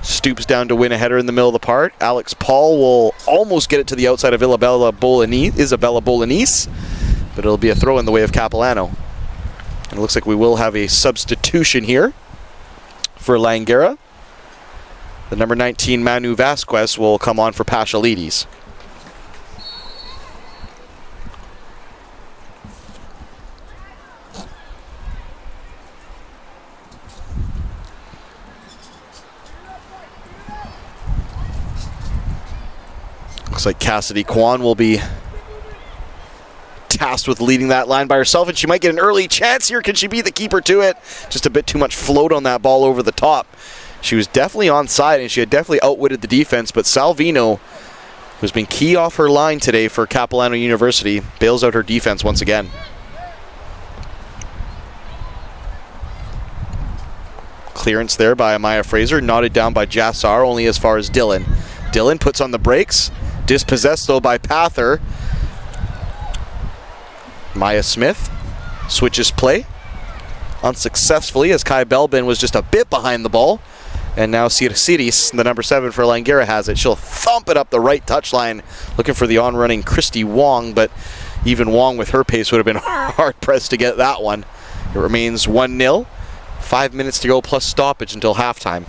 stoops down to win a header in the middle of the park. Alex Paul will almost get it to the outside of Isabella Bolognese, but it'll be a throw in the way of Capilano. And it looks like we will have a substitution here for Langara. The number 19 Manu Vasquez will come on for Paschalidis. Looks like Cassidy Kwan will be tasked with leading that line by herself, and she might get an early chance here. Can she be the keeper to it? Just a bit too much float on that ball over the top. She was definitely onside, and she had definitely outwitted the defense, but Salvino, who's been key off her line today for Capilano University, bails out her defense once again. Clearance there by Amaya Fraser, knotted down by Jassar, only as far as Dillon. Dillon puts on the brakes, dispossessed though by Pather. Maya Smith switches play unsuccessfully as Kai Belbin was just a bit behind the ball. And now Sirsiris, the number 7 for Langara, has it. She'll thump it up the right touchline, looking for the on-running Christy Wong, but even Wong with her pace would have been hard-pressed to get that one. It remains 1-0. 5 minutes to go plus stoppage until halftime.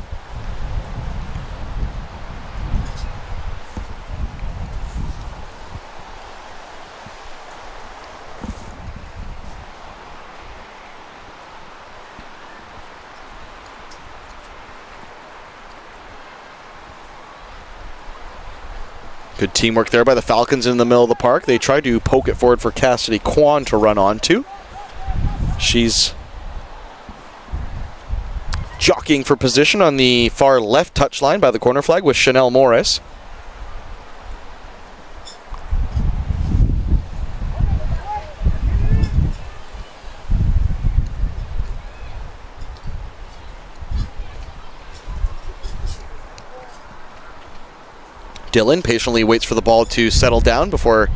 Good teamwork there by the Falcons in the middle of the park. They tried to poke it forward for Cassidy Kwan to run onto. She's jockeying for position on the far left touchline by the corner flag with Chanel Morris. Dillon patiently waits for the ball to settle down before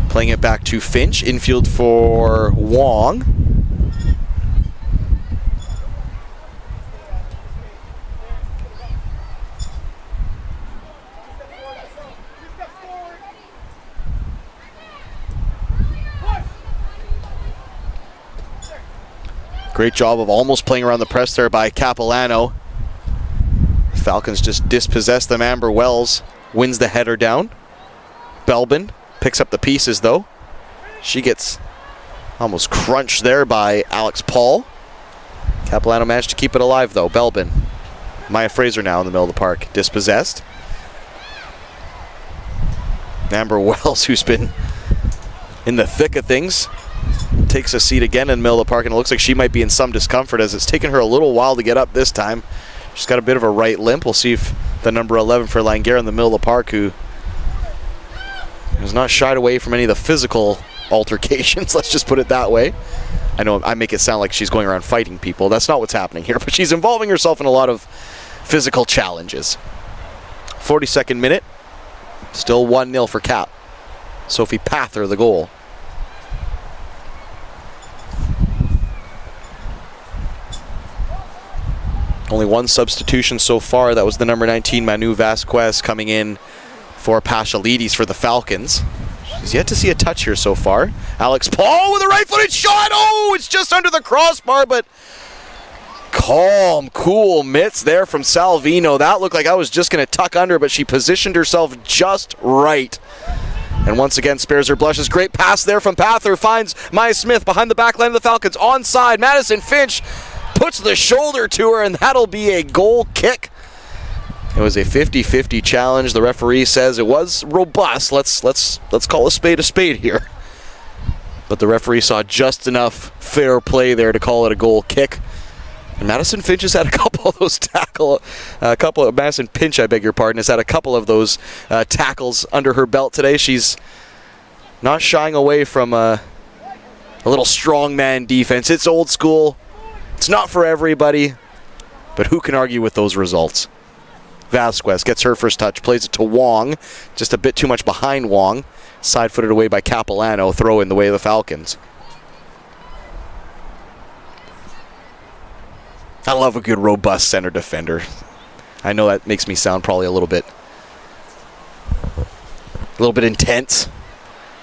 playing it back to Finch. Infield for Wong. Great job of almost playing around the press there by Capilano. Falcons just dispossess them. Amber Wells wins the header down. Belbin picks up the pieces though. She gets almost crunched there by Alex Paul. Capilano managed to keep it alive though. Belbin. Maya Fraser now in the middle of the park. Dispossessed. Amber Wells, who's been in the thick of things, takes a seat again in the middle of the park, and it looks like she might be in some discomfort as it's taken her a little while to get up this time. She's got a bit of a right limp. We'll see if the number 11 for Langara in the middle of the park, who has not shied away from any of the physical altercations, let's just put it that way. I know I make it sound like she's going around fighting people. That's not what's happening here, but she's involving herself in a lot of physical challenges. 42nd minute, still 1-0 for Cap. Sophie Pather, the goal. Only one substitution so far. That was the number 19, Manu Vasquez, coming in for Pachalides for the Falcons. She's yet to see a touch here so far. Alex Paul with a right-footed shot. Oh, it's just under the crossbar, but calm, cool mitts there from Salvino. That looked like I was just going to tuck under, but she positioned herself just right. And once again, spares her blushes. Great pass there from Pather. Finds Maya Smith behind the back line of the Falcons. Onside, Madison Finch puts the shoulder to her, and that'll be a goal kick. It was a 50-50 challenge. The referee says it was robust. Let's call a spade here. But the referee saw just enough fair play there to call it a goal kick. And Madison Finch has had a couple of those Madison Pinch, I beg your pardon, has had a couple of those tackles under her belt today. She's not shying away from a little strongman defense. It's old school. It's not for everybody, but who can argue with those results? Vasquez gets her first touch, plays it to Wong, just a bit too much behind Wong. Side-footed away by Capilano, throw in the way of the Falcons. I love a good, robust center defender. I know that makes me sound probably a little bit intense,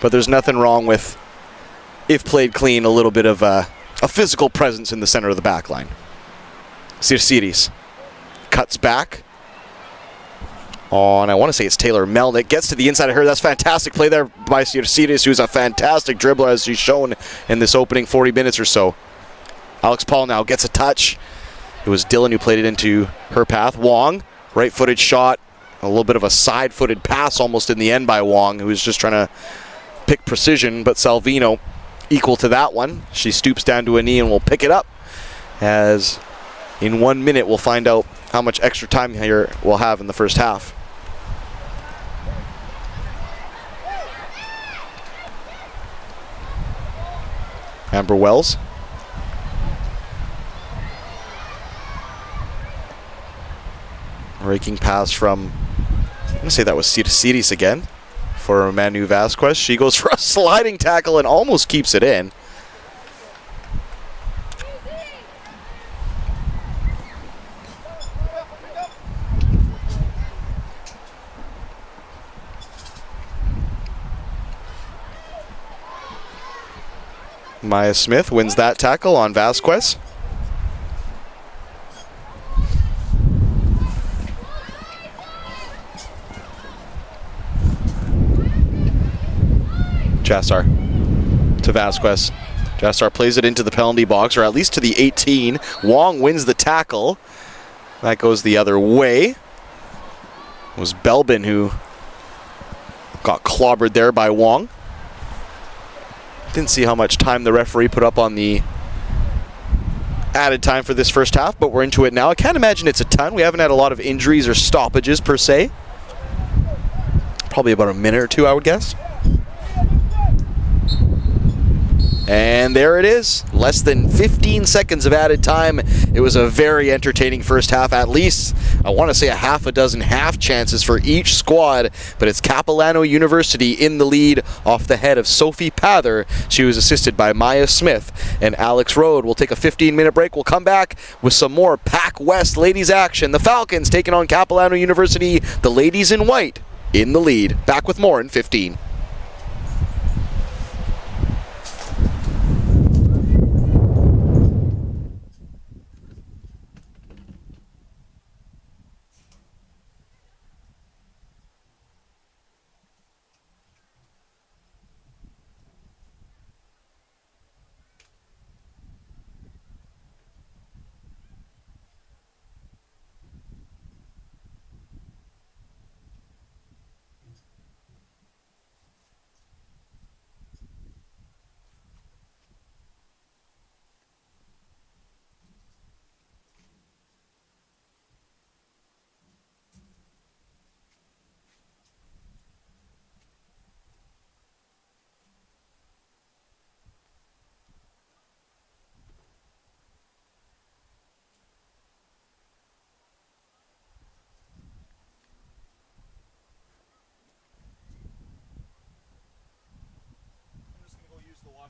but there's nothing wrong with, if played clean, a little bit of a physical presence in the center of the back line. Sirsiris cuts back on, I want to say it's Taylor Melnick, gets to the inside of her. That's fantastic play there by Sirsiris, who's a fantastic dribbler, as she's shown in this opening 40 minutes or so. Alex Paul now gets a touch. It was Dylan who played it into her path. Wong, right-footed shot, a little bit of a side-footed pass almost in the end by Wong, who was just trying to pick precision, but Salvino equal to that one. She stoops down to a knee and will pick it up, as in 1 minute we'll find out how much extra time here we'll have in the first half. Amber Wells. Raking pass from, I'm going to say that was Sirsiris again, for Manu Vasquez. She goes for a sliding tackle and almost keeps it in. Maya Smith wins that tackle on Vasquez. Jassar to Vasquez. Jassar plays it into the penalty box, or at least to the 18. Wong wins the tackle. That goes the other way. It was Belbin who got clobbered there by Wong. Didn't see how much time the referee put up on the added time for this first half, but we're into it now. I can't imagine it's a ton. We haven't had a lot of injuries or stoppages per se. Probably about a minute or two, I would guess. And there it is. Less than 15 seconds of added time. It was a very entertaining first half. At least, I want to say, a half a dozen half chances for each squad. But it's Capilano University in the lead off the head of Sophie Pather. She was assisted by Maya Smith and Alex Rode. We'll take a 15-minute break. We'll come back with some more PACWEST ladies action. The Falcons taking on Capilano University. The ladies in white in the lead. Back with more in 15.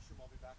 washroom. I'll be back.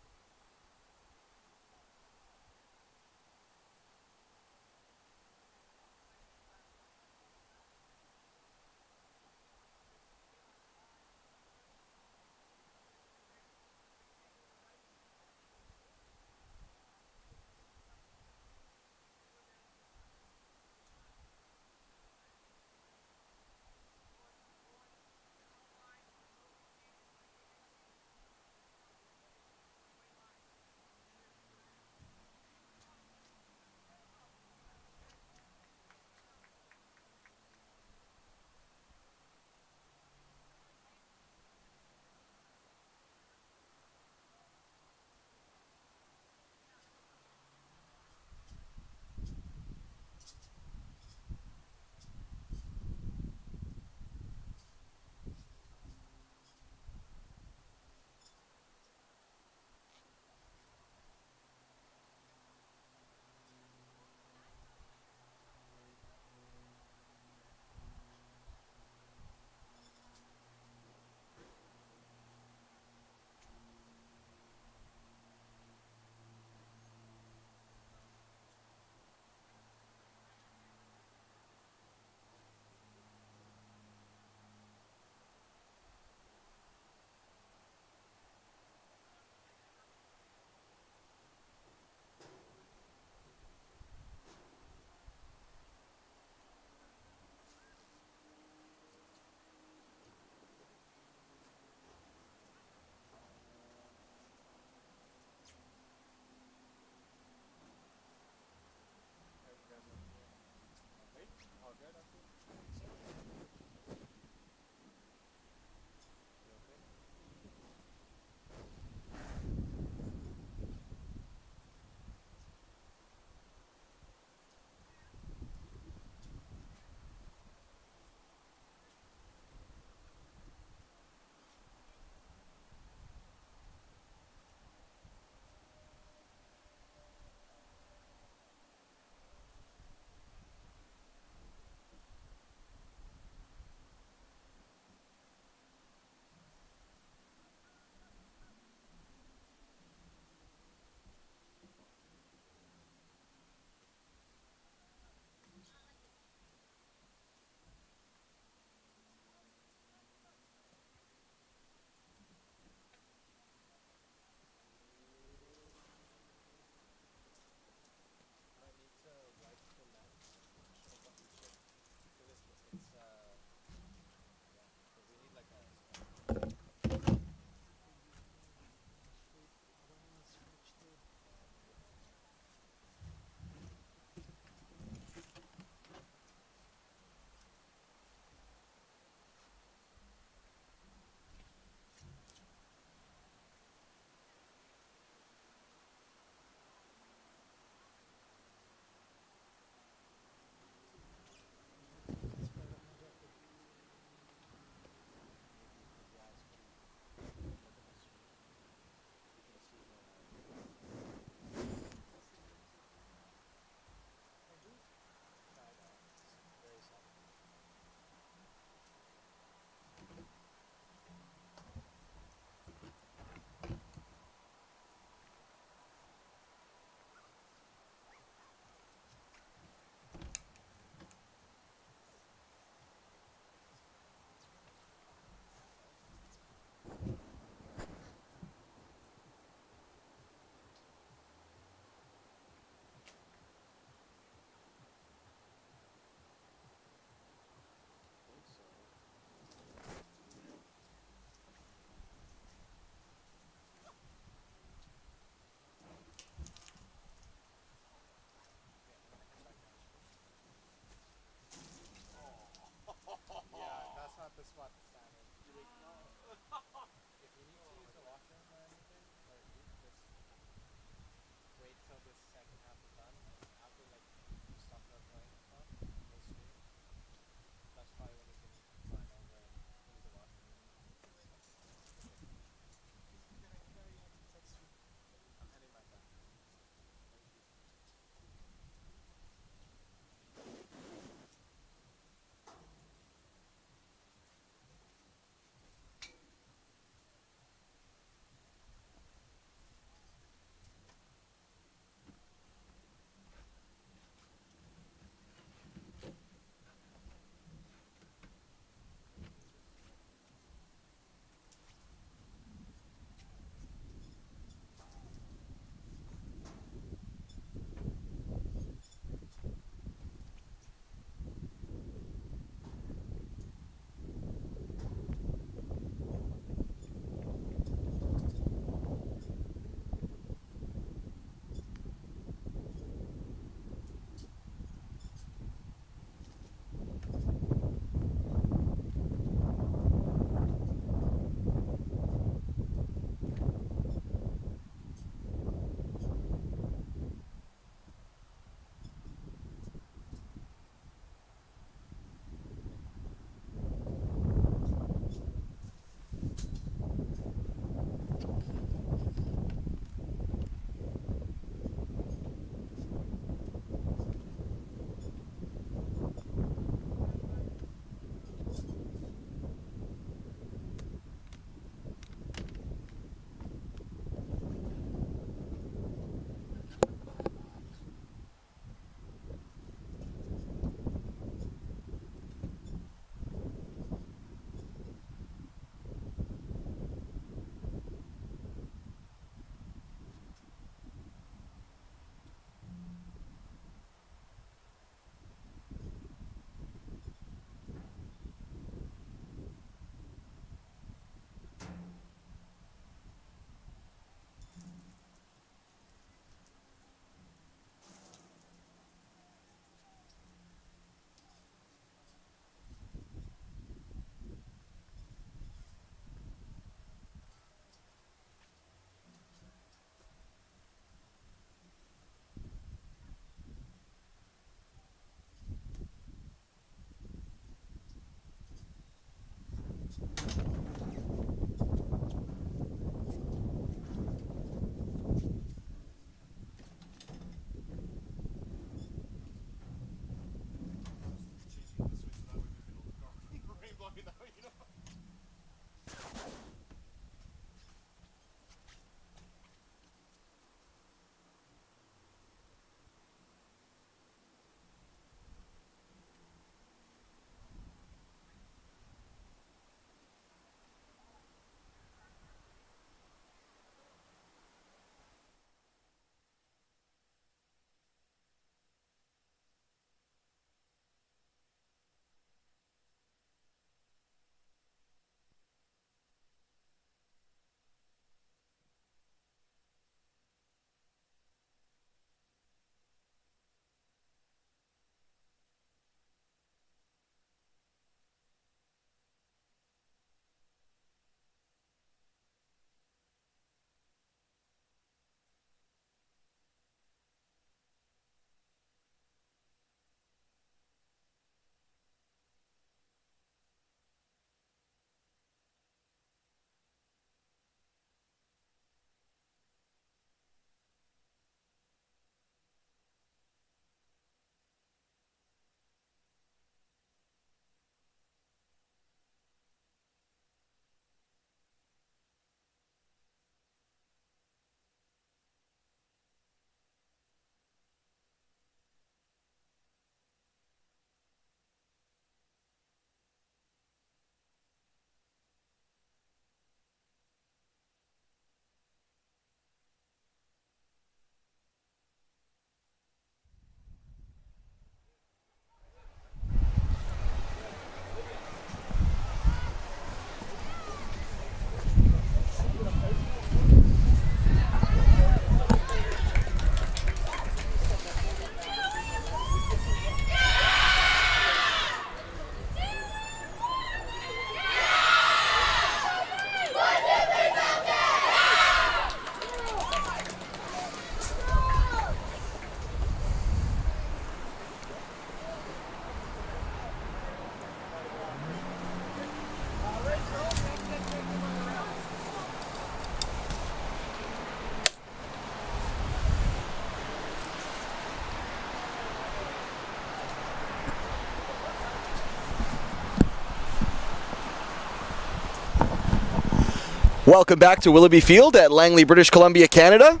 Welcome back to Willoughby Field at Langley, British Columbia, Canada.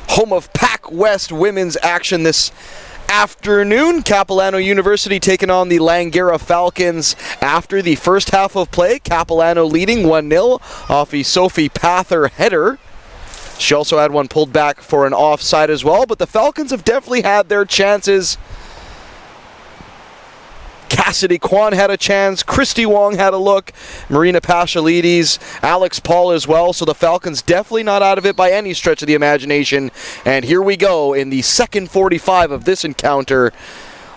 Home of PACWEST women's action this afternoon. Capilano University taking on the Langara Falcons after the first half of play. Capilano leading 1-0 off a Sophie Pather header. She also had one pulled back for an offside as well, but the Falcons have definitely had their chances. Cassidy Kwan had a chance, Christy Wong had a look, Marina Pashalides, Alex Paul as well, so the Falcons definitely not out of it by any stretch of the imagination. And here we go in the second 45 of this encounter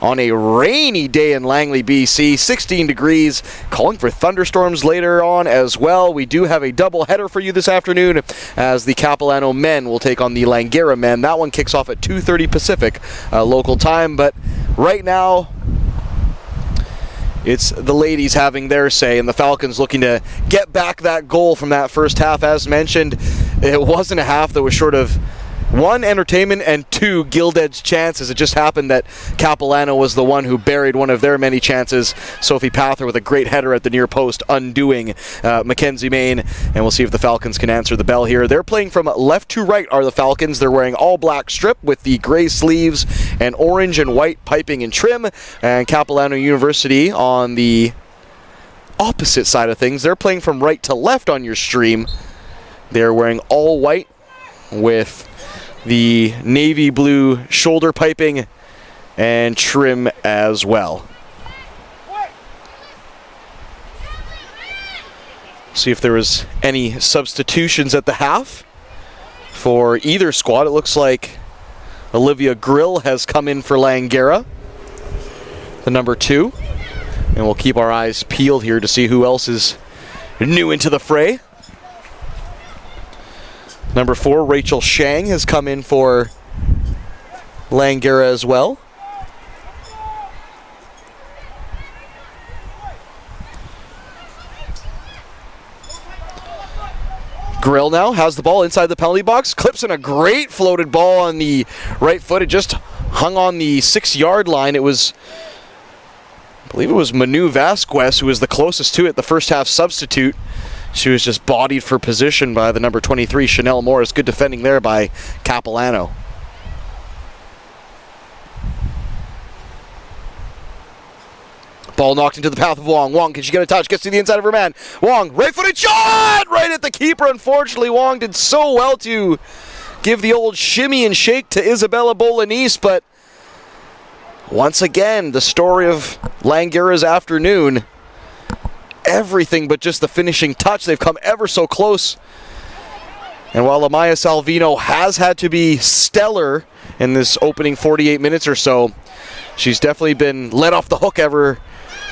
on a rainy day in Langley, BC, 16 degrees, calling for thunderstorms later on as well. We do have a double header for you this afternoon as the Capilano men will take on the Langara men. That one kicks off at 2:30 Pacific local time, but right now it's the ladies having their say, and the Falcons looking to get back that goal from that first half. As mentioned, it wasn't a half that was short of one, entertainment, and two, gilt-edged chances. It just happened that Capilano was the one who buried one of their many chances. Sophie Pather with a great header at the near post, undoing Mackenzie Main. And we'll see if the Falcons can answer the bell here. They're playing from left to right are the Falcons. They're wearing all black strip with the gray sleeves and orange and white piping and trim. And Capilano University on the opposite side of things. They're playing from right to left on your stream. They're wearing all white with the navy blue shoulder piping and trim as well. See if there was any substitutions at the half for either squad. It looks like Olivia Grill has come in for Langara, the number 2. And we'll keep our eyes peeled here to see who else is new into the fray. Number 4, Rachel Shang has come in for Langara as well. Grill now has the ball inside the penalty box, clips in a great floated ball on the right foot. It just hung on the 6-yard line. It was, I believe it was Manu Vasquez who was the closest to it, the first half substitute. She was just bodied for position by the number 23, Chanel Morris. Good defending there by Capilano. Ball knocked into the path of Wong. Wong, can she get a touch? Gets to the inside of her man. Wong, right-footed shot! Right at the keeper. Unfortunately, Wong did so well to give the old shimmy and shake to Isabella Bolognese, but once again, the story of Langara's afternoon, everything but just the finishing touch. They've come ever so close. And while Amaya Salvino has had to be stellar in this opening 48 minutes or so, she's definitely been let off the hook ever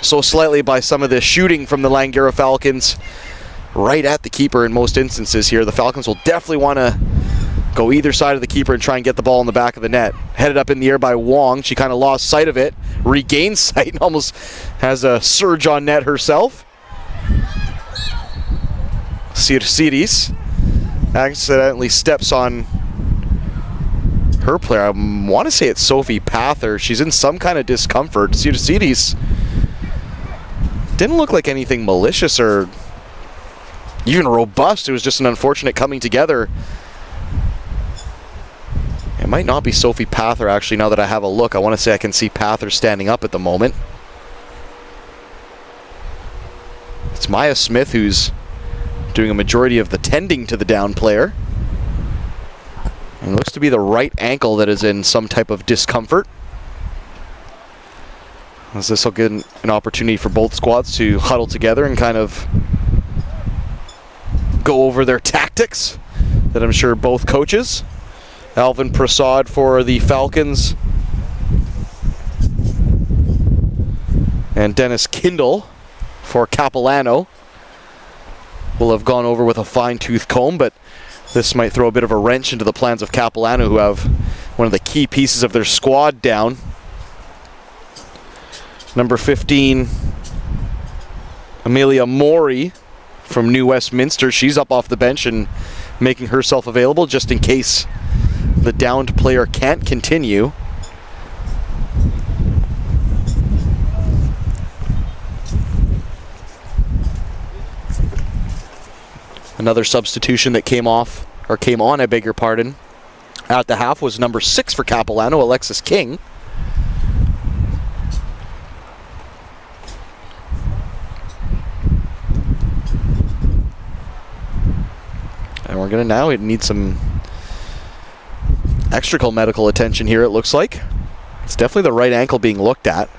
so slightly by some of the shooting from the Langara Falcons right at the keeper in most instances here. The Falcons will definitely want to go either side of the keeper and try and get the ball in the back of the net. Headed up in the air by Wong. She kind of lost sight of it, regained sight, and almost has a surge on net herself. Sirsidis accidentally steps on her player. I want to say it's Sophie Pather. She's in some kind of discomfort. Sirsidis didn't look like anything malicious or even robust. It was just an unfortunate coming together. It might not be Sophie Pather, actually, now that I have a look. I want to say I can see Pather standing up at the moment. It's Maya Smith who's doing a majority of the tending to the down player. And it looks to be the right ankle that is in some type of discomfort. As this will get an opportunity for both squads to huddle together and kind of go over their tactics that I'm sure both coaches. Alvin Prasad for the Falcons and Dennis Kindle for Capilano will have gone over with a fine-tooth comb, but this might throw a bit of a wrench into the plans of Capilano, who have one of the key pieces of their squad down. Number 15, Amelia Mori from New Westminster. She's up off the bench and making herself available just in case the downed player can't continue. Another substitution that came on, I beg your pardon, at the half was number 6 for Capilano, Alexis King. And we're going to now need some extra medical attention here, it looks like. It's definitely the right ankle being looked at.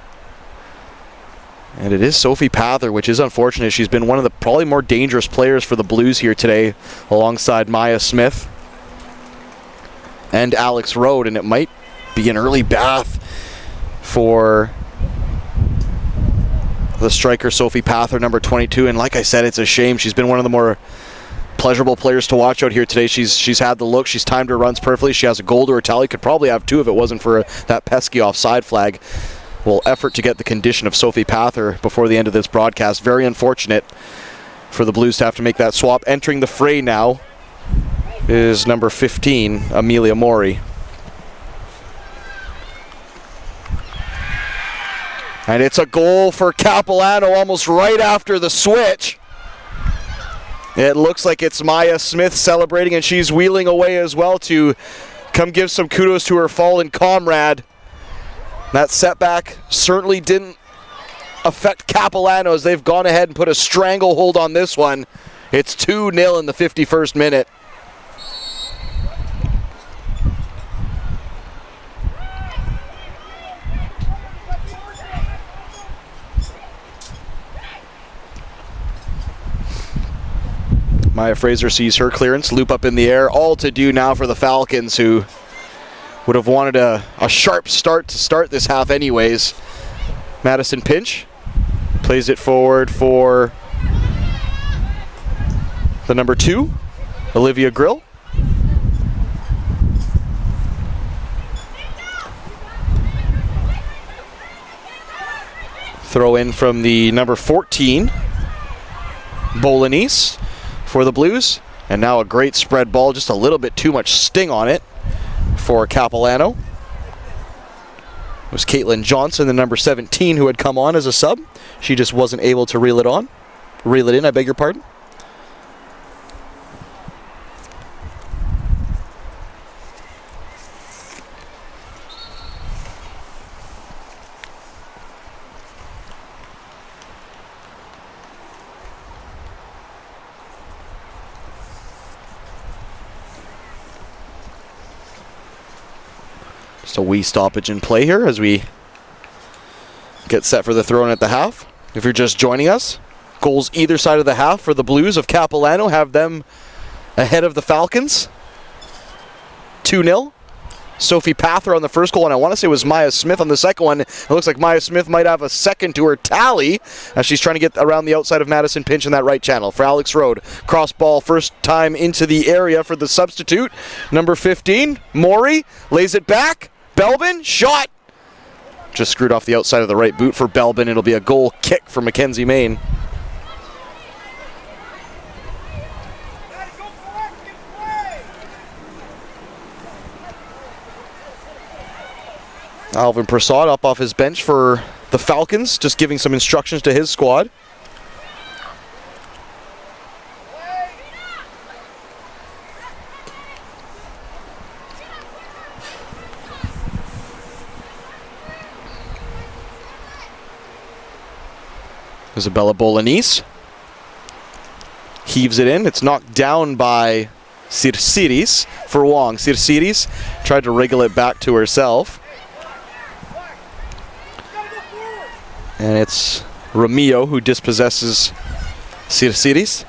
And it is Sophie Pather, which is unfortunate. She's been one of the probably more dangerous players for the Blues here today, alongside Maya Smith and Alex Rode. And it might be an early bath for the striker, Sophie Pather, number 22. And like I said, it's a shame. She's been one of the more pleasurable players to watch out here today. She's had the look. She's timed her runs perfectly. She has a goal to her tally. Could probably have 2 if it wasn't for that pesky offside flag. Well, effort to get the condition of Sophie Pather before the end of this broadcast. Very unfortunate for the Blues to have to make that swap. Entering the fray now is number 15, Amelia Mori. And it's a goal for Capilano almost right after the switch. It looks like it's Maya Smith celebrating, and she's wheeling away as well to come give some kudos to her fallen comrade. That setback certainly didn't affect Capilano as they've gone ahead and put a stranglehold on this one. It's 2-0 in the 51st minute. Maya Fraser sees her clearance, loop up in the air, all to do now for the Falcons, who would have wanted a sharp start to start this half anyways. Madison Pinch plays it forward for the number 2, Olivia Grill. Throw in from the number 14, Bolognese, for the Blues. And now a great spread ball, just a little bit too much sting on it for Capilano. It was Caitlin Johnson, the number 17, who had come on as a sub. She just wasn't able to reel it in, I beg your pardon. Just a wee stoppage in play here as we get set for the throw-in at the half. If you're just joining us, goals either side of the half for the Blues of Capilano have them ahead of the Falcons. 2-0. Sophie Pather on the first goal, and I want to say it was Maya Smith on the second one. It looks like Maya Smith might have a second to her tally as she's trying to get around the outside of Madison Pinch in that right channel. For Alex Rode, cross ball first time into the area for the substitute. Number 15, Maury, lays it back. Belbin, shot! Just screwed off the outside of the right boot for Belbin. It'll be a goal kick for Mackenzie Main. Alvin Prasad up off his bench for the Falcons, just giving some instructions to his squad. Isabella Bolognese heaves it in. It's knocked down by Sirsiris for Wong. Sirsiris tried to wriggle it back to herself. And it's Ramillo who dispossesses Sirsiris.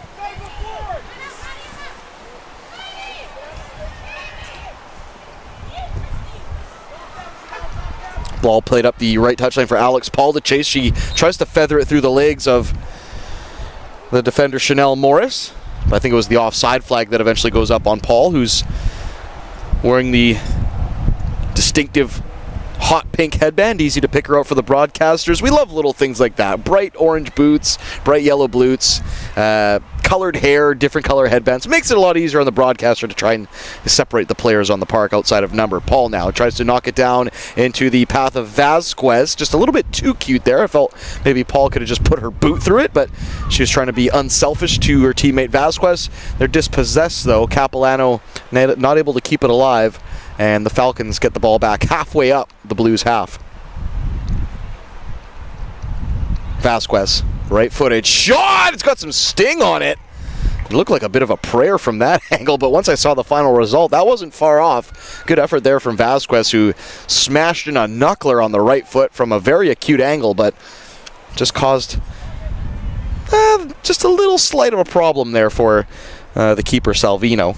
Ball played up the right touchline for Alex Paul to chase. She tries to feather it through the legs of the defender Chanel Morris. But I think it was the offside flag that eventually goes up on Paul, who's wearing the distinctive hot pink headband. Easy to pick her out for the broadcasters. We love little things like that. Bright orange boots, bright yellow boots, colored hair, different color headbands. It makes it a lot easier on the broadcaster to try and separate the players on the park outside of number. Paul now tries to knock it down into the path of PACWEST. Just a little bit too cute there. I felt maybe Paul could have just put her boot through it, but she was trying to be unselfish to her teammate PACWEST. They're dispossessed, though. Capilano not able to keep it alive, and the Falcons get the ball back halfway up the Blues half. PACWEST, right-footed shot! It's got some sting on it. It looked like a bit of a prayer from that angle, but once I saw the final result, that wasn't far off. Good effort there from PACWEST, who smashed in a knuckler on the right foot from a very acute angle, but just caused just a little slight of a problem there for the keeper, Salvino.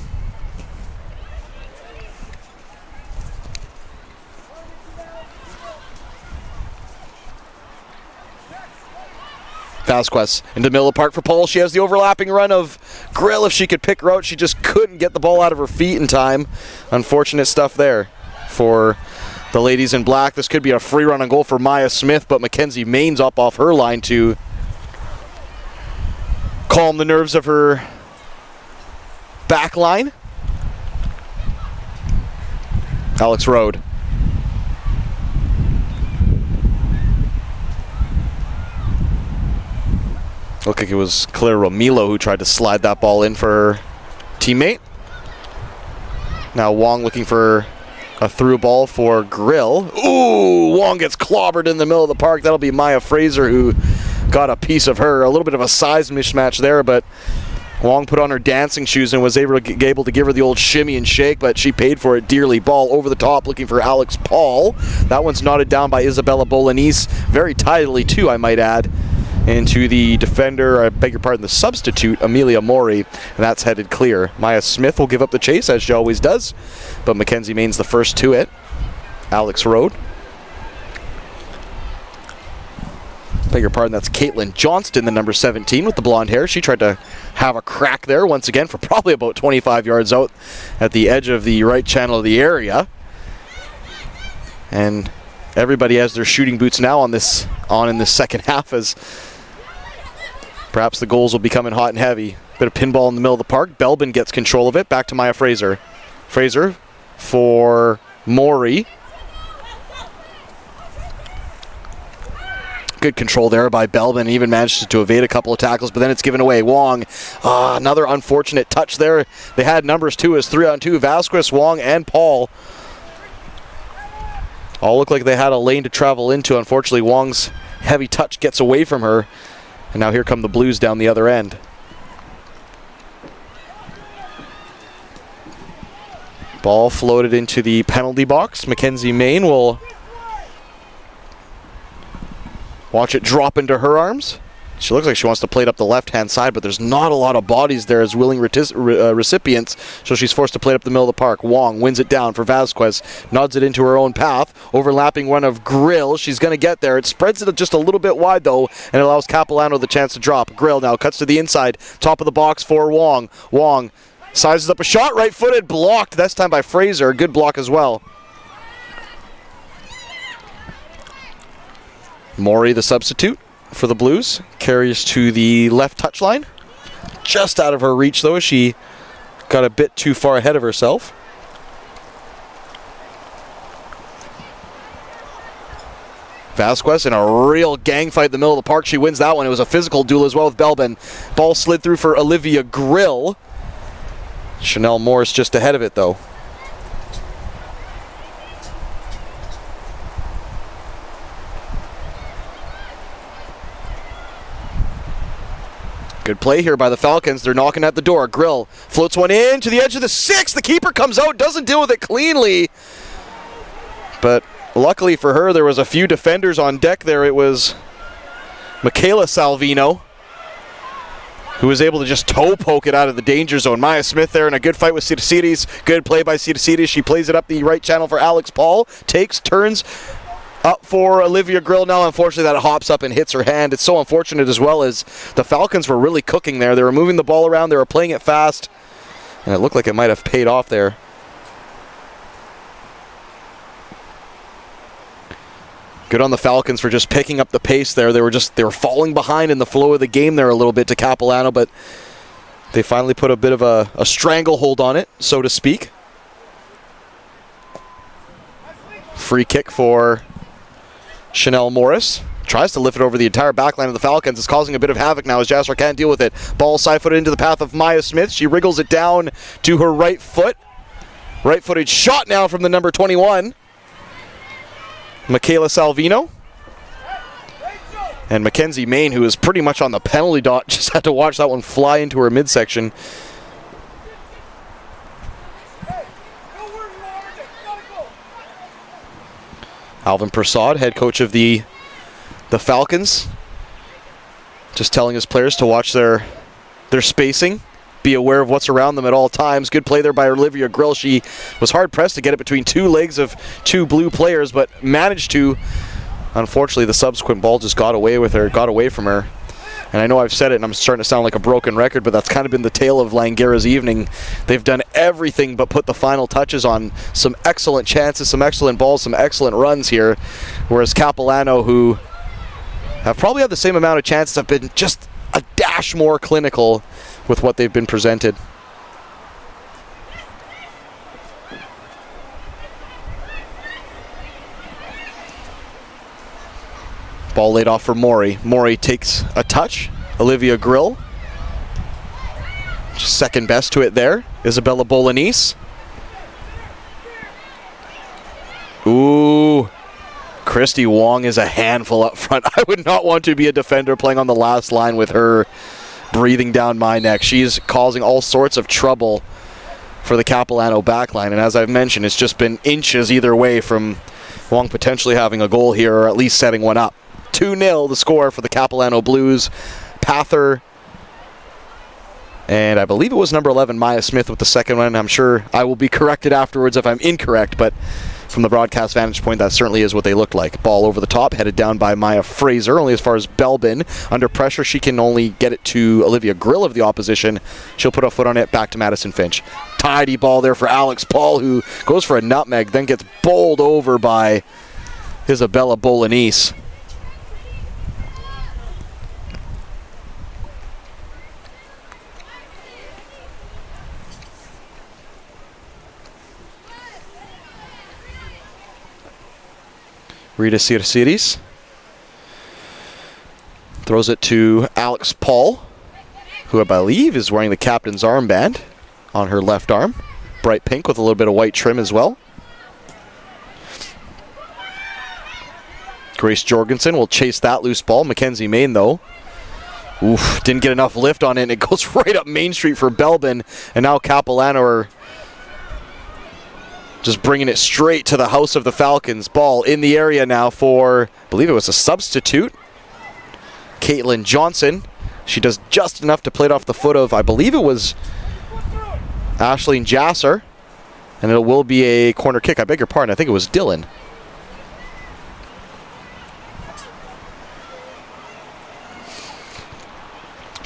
PACWEST into the middle of the park for Paul. She has the overlapping run of Grill. If she could pick her out, she just couldn't get the ball out of her feet in time. Unfortunate stuff there for the ladies in black. This could be a free run on goal for Maya Smith, but Mackenzie Main's up off her line to calm the nerves of her back line. Alex Rode. Looked like it was Claire Romilo who tried to slide that ball in for her teammate. Now Wong looking for a through ball for Grill. Ooh, Wong gets clobbered in the middle of the park. That'll be Maya Fraser who got a piece of her. A little bit of a size mismatch there, but Wong put on her dancing shoes and was able to give her the old shimmy and shake, but she paid for it dearly. Ball over the top looking for Alex Paul. That one's knotted down by Isabella Bolognese, very tidily too, I might add, into the defender, I beg your pardon, the substitute, Amelia Mori, and that's headed clear. Maya Smith will give up the chase, as she always does, but Mackenzie Main's the first to it. Alex Rode. Beg your pardon, that's Caitlin Johnston, the number 17 with the blonde hair. She tried to have a crack there once again for probably about 25 yards out at the edge of the right channel of the area. And everybody has their shooting boots now in this second half, as perhaps the goals will be coming hot and heavy. Bit of pinball in the middle of the park. Belbin gets control of it. Back to Maya Fraser. Fraser for Maury. Good control there by Belbin. Even managed to evade a couple of tackles, but then it's given away. Wong, another unfortunate touch there. They had numbers too, as 3-on-2. PACWEST, Wong, and Paul all look like they had a lane to travel into. Unfortunately, Wong's heavy touch gets away from her, and now here come the Blues down the other end. Ball floated into the penalty box. Mackenzie Main will watch it drop into her arms. She looks like she wants to play it up the left-hand side, but there's not a lot of bodies there as willing recipients, so she's forced to play it up the middle of the park. Wong wins it down for PACWEST, nods it into her own path, overlapping one of Grill. She's going to get there. It spreads it just a little bit wide, though, and it allows Capilano the chance to drop. Grill now cuts to the inside, top of the box for Wong. Wong sizes up a shot, right-footed, blocked, this time by Fraser. Good block as well. Maury, the substitute for the Blues, carries to the left touchline. Just out of her reach, though, as she got a bit too far ahead of herself. PACWEST in a real gang fight in the middle of the park. She wins that one. It was a physical duel as well with Belbin. Ball slid through for Olivia Grill. Chanel Morris just ahead of it, though. Good play here by the Falcons. They're knocking at the door. Grill floats one in to the edge of the 6. The keeper comes out, doesn't deal with it cleanly. But luckily for her, there was a few defenders on deck there. It was Michaela Salvino who was able to just toe poke it out of the danger zone. Maya Smith there in a good fight with Sidasides. Good play by Sidasides. She plays it up the right channel for Alex Paul. Takes, turns, up for Olivia Grill now. Unfortunately, that hops up and hits her hand. It's so unfortunate as well, as the Falcons were really cooking there. They were moving the ball around. They were playing it fast. And it looked like it might have paid off there. Good on the Falcons for just picking up the pace there. They were falling behind in the flow of the game there a little bit to Capilano, but They finally put a bit of a stranglehold on it, so to speak. Free kick for Chanel Morris. Tries to lift it over the entire backline of the Falcons. It's causing a bit of havoc now as Jasser can't deal with it. Ball side-footed into the path of Maya Smith. She wriggles it down to her right foot. Right-footed shot now from the number 21. Michaela Salvino. And Mackenzie Main, who is pretty much on the penalty dot, just had to watch that one fly into her midsection. Alvin Prasad, head coach of the Falcons, just telling his players to watch their spacing, be aware of what's around them at all times. Good play there by Olivia Grill. She was hard-pressed to get it between two legs of two blue players, but managed to. Unfortunately, the subsequent ball just got away from her. And I know I've said it, and I'm starting to sound like a broken record, but that's kind of been the tale of Langara's evening. They've done everything but put the final touches on some excellent chances, some excellent balls, some excellent runs here. Whereas Capilano, who have probably had the same amount of chances, have been just a dash more clinical with what they've been presented. Ball laid off for Maury. Maury takes a touch. Olivia Grill, just second best to it there. Isabella Bolognese. Ooh. Christy Wong is a handful up front. I would not want to be a defender playing on the last line with her breathing down my neck. She's causing all sorts of trouble for the Capilano backline. And as I've mentioned, it's just been inches either way from Wong potentially having a goal here or at least setting one up. 2-0 the score for the Capilano Blues. Pather, and I believe it was number 11, Maya Smith, with the second one. I'm sure I will be corrected afterwards if I'm incorrect, but from the broadcast vantage point, that certainly is what they looked like. Ball over the top, headed down by Maya Fraser, only as far as Belbin. Under pressure, she can only get it to Olivia Grill of the opposition. She'll put a foot on it, back to Madison Finch. Tidy ball there for Alex Paul, who goes for a nutmeg, then gets bowled over by Isabella Bolognese. Rita Sirsiris throws it to Alex Paul, who I believe is wearing the captain's armband on her left arm. Bright pink with a little bit of white trim as well. Grace Jorgensen will chase that loose ball. Mackenzie Main, though, didn't get enough lift on it, and it goes right up Main Street for Belbin. And now Capilano are just bringing it straight to the house of the Falcons. Ball in the area now for, I believe it was a substitute, Caitlin Johnson. She does just enough to play it off the foot of, I believe it was Ashleen Jasser. And it will be a corner kick. I beg your pardon, I think it was Dylan.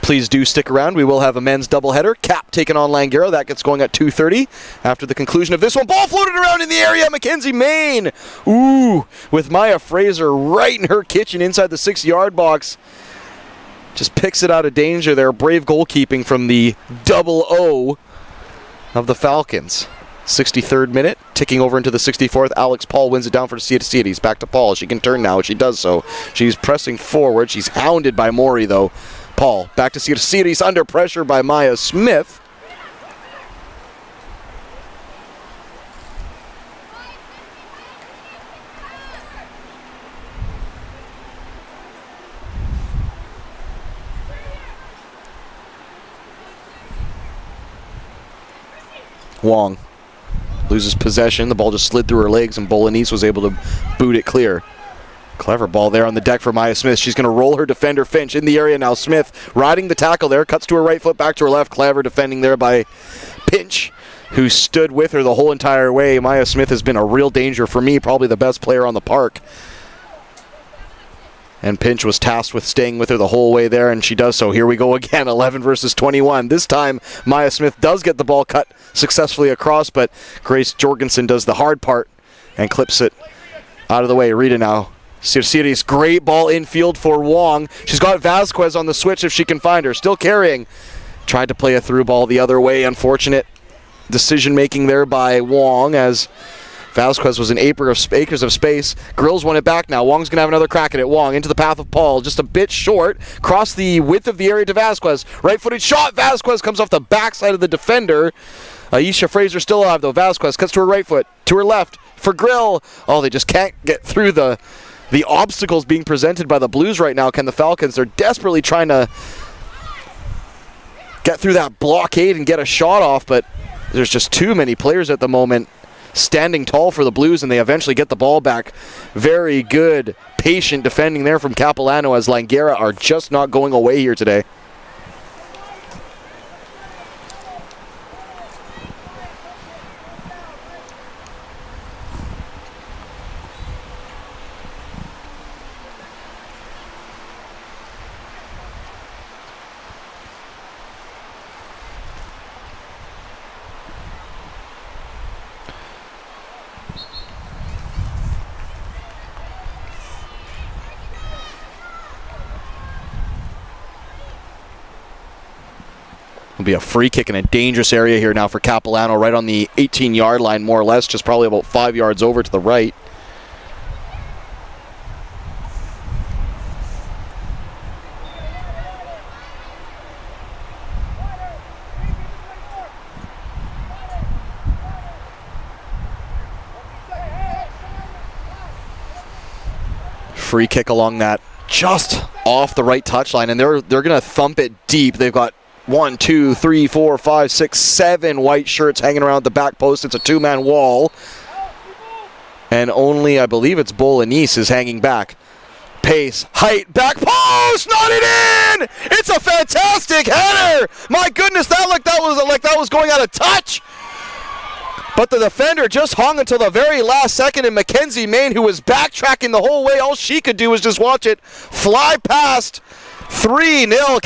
Please do stick around. We will have a men's doubleheader. Cap taking on Langara. That gets going at 2:30 after the conclusion of this one. Ball floated around in the area. Mackenzie Main. Ooh, with Maya Fraser right in her kitchen inside the 6-yard box. Just picks it out of danger there. Brave goalkeeping from the 00 of the Falcons. 63rd minute, ticking over into the 64th. Alex Paul wins it down for the Cities. Back to Paul. She can turn now. She does so. She's pressing forward. She's hounded by Maury, though. Paul, back to Cities, under pressure by Maya Smith. Wong loses possession. The ball just slid through her legs, and Bolognese was able to boot it clear. Clever ball there on the deck for Maya Smith. She's going to roll her defender Finch in the area now. Smith riding the tackle there. Cuts to her right foot, back to her left. Clever defending there by Pinch, who stood with her the whole entire way. Maya Smith has been a real danger for me. Probably the best player on the park. And Pinch was tasked with staying with her the whole way there, and she does so. Here we go again, 11 versus 21. This time, Maya Smith does get the ball cut successfully across, but Grace Jorgensen does the hard part and clips it out of the way. Rita now. Sirsiris, great ball infield for Wong. She's got Vasquez on the switch if she can find her. Still carrying. Tried to play a through ball the other way. Unfortunate decision making there by Wong as Vasquez was in acres of space. Grills won it back now. Wong's going to have another crack at it. Wong into the path of Paul, just a bit short. Cross the width of the area to Vasquez. Right-footed shot. Vasquez comes off the backside of the defender. Aisha Fraser still alive though. Vasquez cuts to her right foot, to her left for Grill. Oh, they just can't get through the obstacles being presented by the Blues right now. Can the Falcons? They're desperately trying to get through that blockade and get a shot off, but there's just too many players at the moment standing tall for the Blues, and they eventually get the ball back. Very good, patient defending there from Capilano as Langara are just not going away here today. Will be a free kick in a dangerous area here now for Capilano, right on the 18-yard line, more or less, just probably about 5 yards over to the right. Free kick along that, just off the right touchline, and they're going to thump it deep. They've got 1, 2, 3, 4, 5, 6, 7 white shirts hanging around the back post. It's a two-man wall. And only, I believe it's Bolognese is hanging back. Pace, height, back post, not it in! It's a fantastic header! My goodness, that looked like that was going out of touch! But the defender just hung until the very last second, and Mackenzie Main, who was backtracking the whole way, all she could do was just watch it fly past. 3-0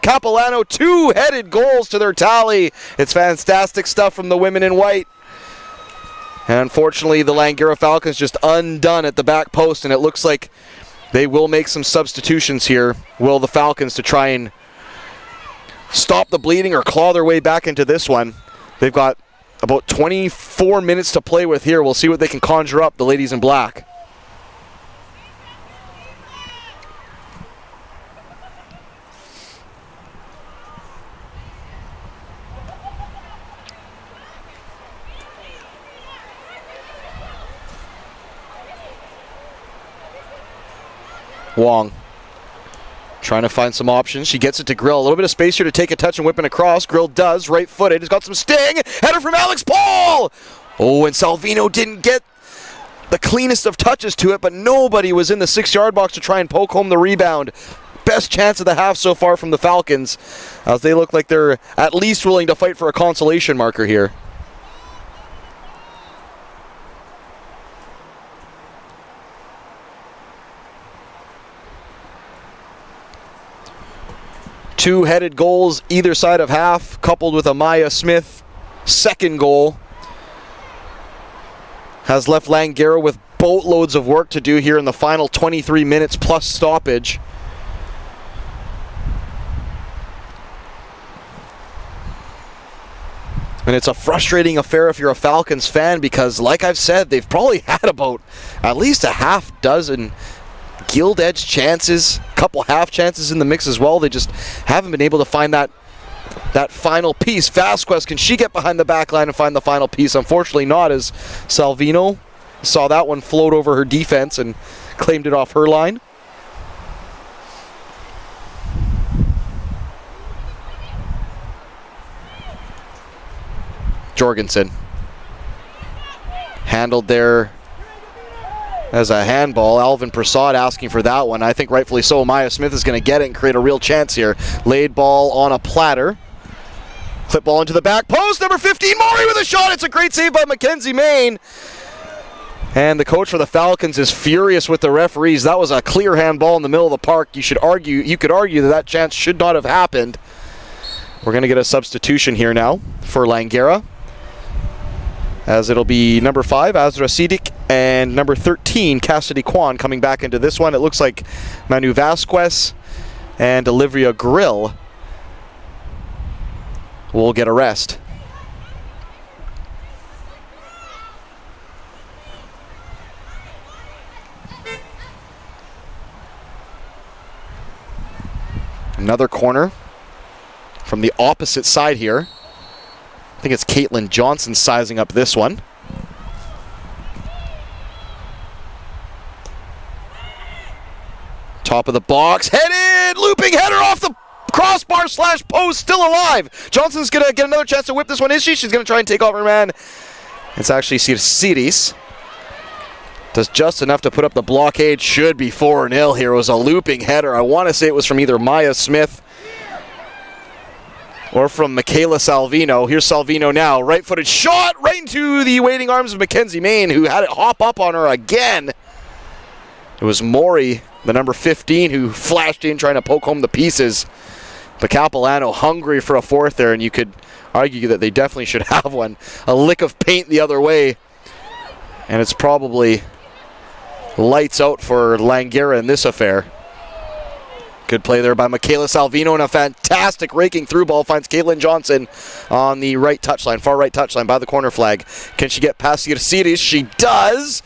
Capilano, two-headed goals to their tally. It's fantastic stuff from the women in white. And unfortunately, the Langara Falcons just undone at the back post, and it looks like they will make some substitutions here. Will the Falcons, to try and stop the bleeding or claw their way back into this one. They've got about 24 minutes to play with here. We'll see what they can conjure up, the ladies in black. Wong trying to find some options. She gets it to Grill. A little bit of space here to take a touch and whip it across. Grill does, right-footed. He's got some sting. Header from Alex Paul. Oh, and Salvino didn't get the cleanest of touches to it, but nobody was in the 6-yard box to try and poke home the rebound. Best chance of the half so far from the Falcons, as they look like they're at least willing to fight for a consolation marker here. Two-headed goals either side of half, coupled with Amaya Smith. Second goal has left Langara with boatloads of work to do here in the final 23 minutes plus stoppage. And it's a frustrating affair if you're a Falcons fan, because like I've said, they've probably had about at least a half dozen gilt edge chances, couple half chances in the mix as well. They just haven't been able to find that final piece. Vasquez, can she get behind the back line and find the final piece? Unfortunately not, as Salvino saw that one float over her defense and claimed it off her line. Jorgensen handled there as a handball. Alvin Prasad asking for that one. I think rightfully so. Maya Smith is going to get it and create a real chance here. Laid ball on a platter. Clip ball into the back post. Number 15, Maury with a shot. It's a great save by Mackenzie Main. And the coach for the Falcons is furious with the referees. That was a clear handball in the middle of the park. You could argue that chance should not have happened. We're going to get a substitution here now for Langara, as it'll be number 5, Azra Sidik, and number 13, Cassidy Kwan, coming back into this one. It looks like Manu Vasquez and Olivia Grill will get a rest. Another corner from the opposite side here. I think it's Caitlin Johnson sizing up this one. Top of the box, headed, looping header off the crossbar / post, still alive. Johnson's going to get another chance to whip this one, is she? She's going to try and take off her man. It's actually Sirsiris. Does just enough to put up the blockade. Should be 4-0 here. It was a looping header. I want to say it was from either Maya Smith or from Michaela Salvino. Here's Salvino now. Right-footed shot right into the waiting arms of Mackenzie Main, who had it hop up on her again. It was Maury, the number 15, who flashed in trying to poke home the pieces. But Capilano hungry for a fourth there, and you could argue that they definitely should have one. A lick of paint the other way. And it's probably lights out for Langara in this affair. Good play there by Michaela Salvino, and a fantastic raking through ball finds Caitlin Johnson on the right touchline, far right touchline by the corner flag. Can she get past the Sirsiris? She does.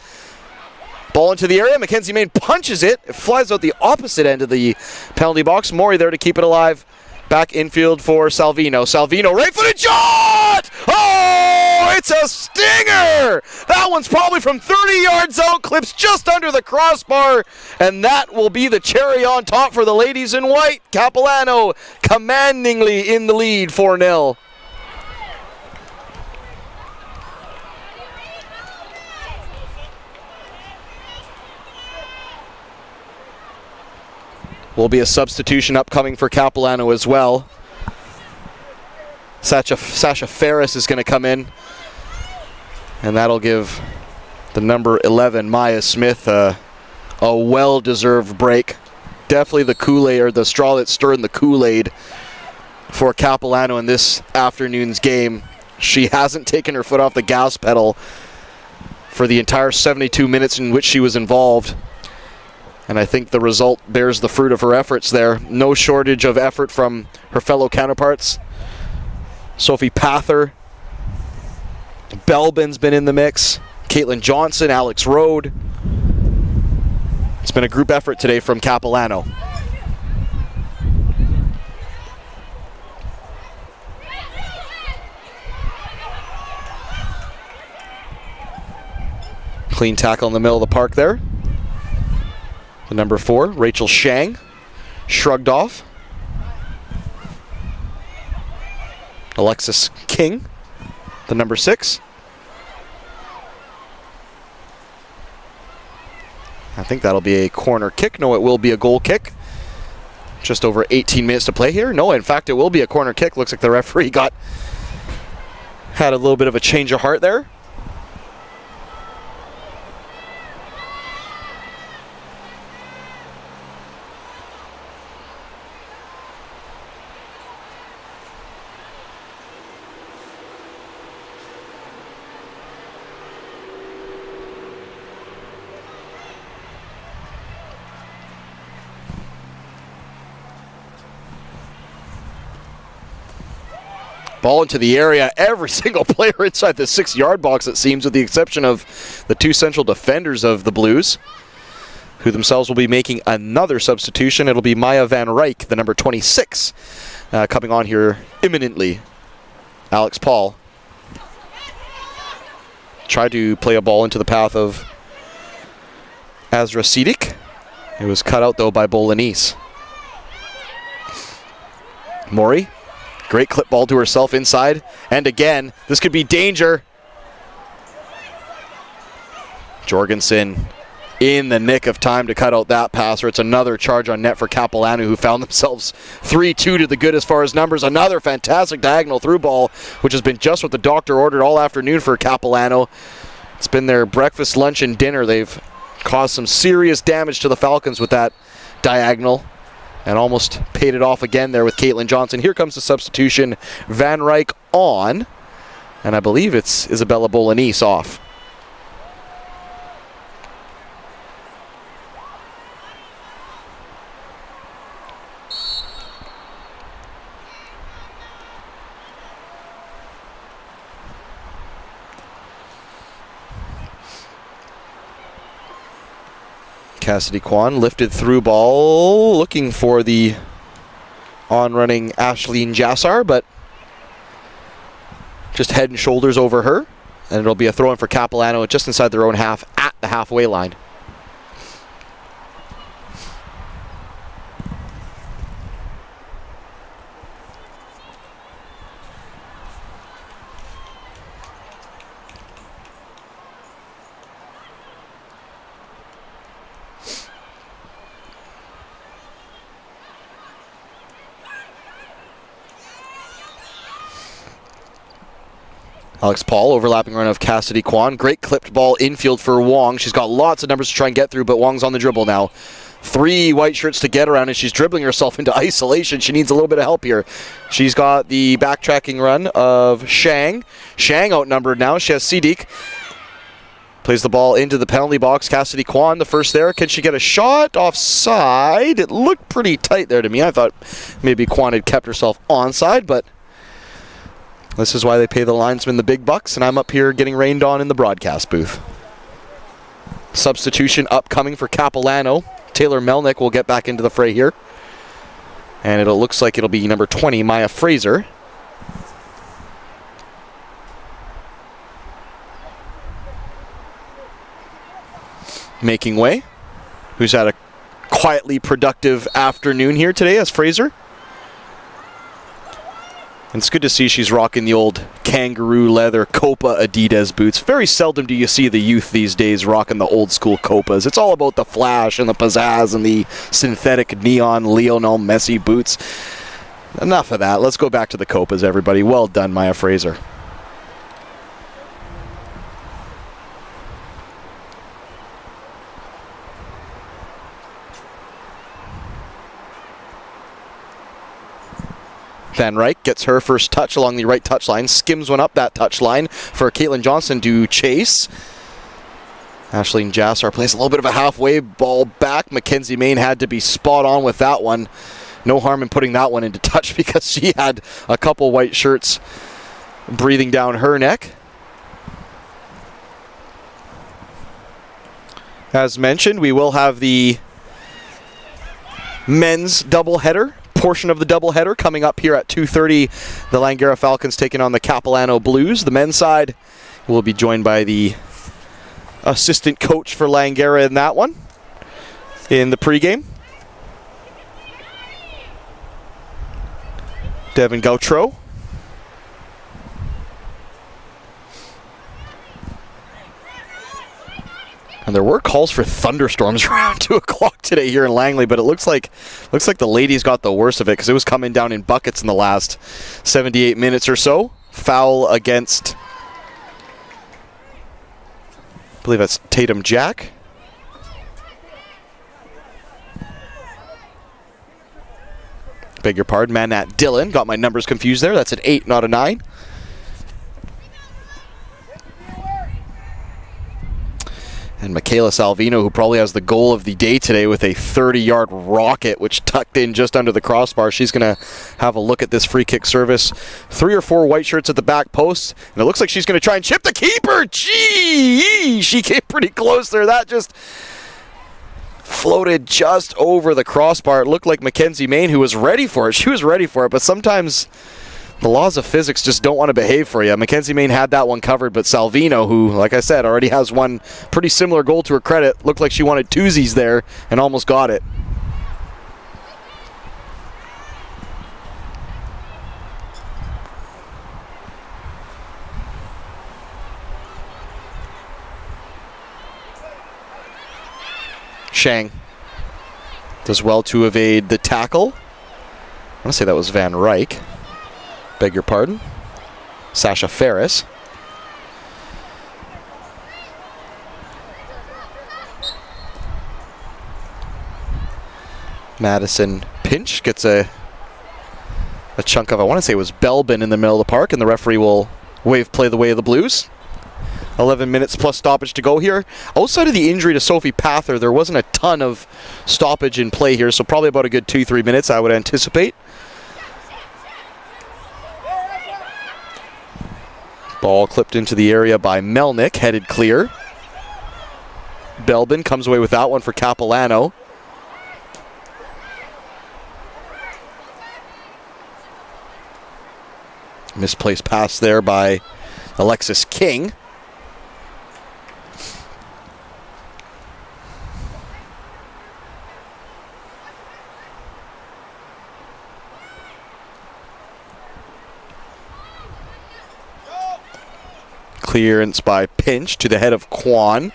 Ball into the area. Mackenzie Main punches it. It flies out the opposite end of the penalty box. Maury there to keep it alive. Back infield for Salvino. Salvino, right-footed shot! Oh, it's a stinger! That one's probably from 30 yards out, clips just under the crossbar, and that will be the cherry on top for the ladies in white. Capilano commandingly in the lead, 4-0. Will be a substitution upcoming for Capilano as well. Sasha Ferris is going to come in, and that'll give the number 11 Maya Smith a well-deserved break. Definitely the Kool-Aid, or the straw that stirred the Kool-Aid for Capilano in this afternoon's game. She hasn't taken her foot off the gas pedal for the entire 72 minutes in which she was involved. And I think the result bears the fruit of her efforts there. No shortage of effort from her fellow counterparts. Sophie Pather. Belbin's been in the mix. Caitlin Johnson, Alex Rode. It's been a group effort today from Capilano. Clean tackle in the middle of the park there. The number 4, Rachel Shang, shrugged off. Alexis King, the number 6. I think that'll be a corner kick. No, it will be a goal kick. Just over 18 minutes to play here. No, in fact, it will be a corner kick. Looks like the referee had a little bit of a change of heart there. Ball into the area. Every single player inside the 6-yard box, it seems, with the exception of the 2 central defenders of the Blues, who themselves will be making another substitution. It'll be Maya Van Ryk, the number 26, coming on here imminently. Alex Paul tried to play a ball into the path of Azra Sidik. It was cut out, though, by Bolognese. Maury. Great clip ball to herself inside. And again, this could be danger. Jorgensen in the nick of time to cut out that pass, or it's another charge on net for Capilano, who found themselves 3-2 to the good as far as numbers. Another fantastic diagonal through ball, which has been just what the doctor ordered all afternoon for Capilano. It's been their breakfast, lunch, and dinner. They've caused some serious damage to the Falcons with that diagonal, and almost paid it off again there with Caitlin Johnson. Here comes the substitution. Van Ryk on, and I believe it's Isabella Bolognese off. Cassidy Kwan, lifted through ball, looking for the on-running Ashleen Jassar, but just head and shoulders over her. And it'll be a throw-in for Capilano just inside their own half at the halfway line. Alex Paul, overlapping run of Cassidy Kwan. Great clipped ball infield for Wong. She's got lots of numbers to try and get through, but Wong's on the dribble now. 3 white shirts to get around, and she's dribbling herself into isolation. She needs a little bit of help here. She's got the backtracking run of Shang. Shang outnumbered now. She has Sidik. Plays the ball into the penalty box. Cassidy Kwan, the first there. Can she get a shot? Offside. It looked pretty tight there to me. I thought maybe Kwan had kept herself onside, but this is why they pay the linesmen the big bucks, and I'm up here getting rained on in the broadcast booth. Substitution upcoming for Capilano. Taylor Melnick will get back into the fray here. And it looks like it'll be number 20, Maya Fraser. Making way. Who's had a quietly productive afternoon here today as Fraser. And it's good to see she's rocking the old kangaroo leather Copa Adidas boots. Very seldom do you see the youth these days rocking the old school Copas. It's all about the flash and the pizzazz and the synthetic neon Lionel Messi boots. Enough of that. Let's go back to the Copas, everybody. Well done, Maya Fraser. Van Ryk gets her first touch along the right touchline, skims one up that touchline for Caitlin Johnson to chase. Ashleen Jassar plays a little bit of a halfway ball back. Mackenzie Main had to be spot on with that one. No harm in putting that one into touch because she had a couple white shirts breathing down her neck. As mentioned, we will have the men's doubleheader. Portion of the doubleheader coming up here at 2:30. The Langara Falcons taking on the Capilano Blues. The men's side will be joined by the assistant coach for Langara in that one in the pregame. Devin Gautreau. And there were calls for thunderstorms around 2 o'clock today here in Langley, but it looks like the ladies got the worst of it because it was coming down in buckets in the last 78 minutes or so. Foul against, I believe that's Tatum Jack. Beg your pardon, Manat Dillon. Got my numbers confused there. That's an 8, not a 9. And Michaela Salvino, who probably has the goal of the day today with a 30-yard rocket, which tucked in just under the crossbar. She's going to have a look at this free kick service. 3 or 4 white shirts at the back post. And it looks like she's going to try and chip the keeper. Gee, she came pretty close there. That just floated just over the crossbar. It looked like Mackenzie Main, who was ready for it. She was ready for it, but sometimes the laws of physics just don't want to behave for you. Mackenzie Main had that one covered, but Salvino, who, like I said, already has one pretty similar goal to her credit, looked like she wanted twosies there and almost got it. Shang does well to evade the tackle. I want to say that was Van Ryk. Beg your pardon. Sasha Ferris. Madison Pinch gets a chunk of, I want to say it was Belbin in the middle of the park, and the referee will wave play the way of the Blues. 11 minutes plus stoppage to go here. Outside of the injury to Sophie Pather, there wasn't a ton of stoppage in play here, so probably about a good 2-3 minutes I would anticipate. Ball clipped into the area by Melnick, headed clear. Belbin comes away with that one for Capilano. Misplaced pass there by Alexis King. Clearance by Pinch to the head of Kwan.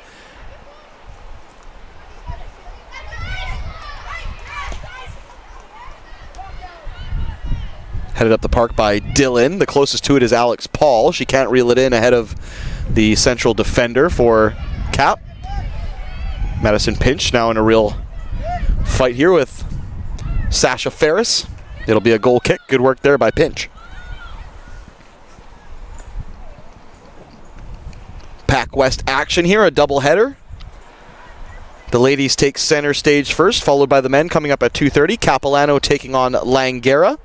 Headed up the park by Dylan. The closest to it is Alex Paul. She can't reel it in ahead of the central defender for Cap. Madison Pinch now in a real fight here with Sasha Ferris. It'll be a goal kick. Good work there by Pinch. PACWEST action here, a doubleheader. The ladies take center stage first, followed by the men coming up at 2:30. Capilano taking on Langara.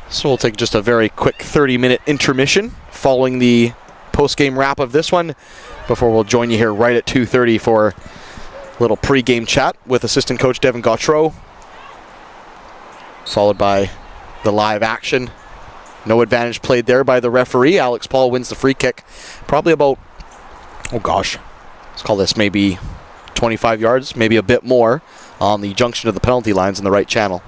So we'll take just a very quick 30-minute intermission following the post-game wrap of this one before we'll join you here right at 2:30 for a little pre-game chat with assistant coach Devin Gautreau, followed by the live action. No advantage played there by the referee. Alex Paul wins the free kick. Probably about, oh gosh, let's call this maybe 25 yards, maybe a bit more, on the junction of the penalty lines in the right channel.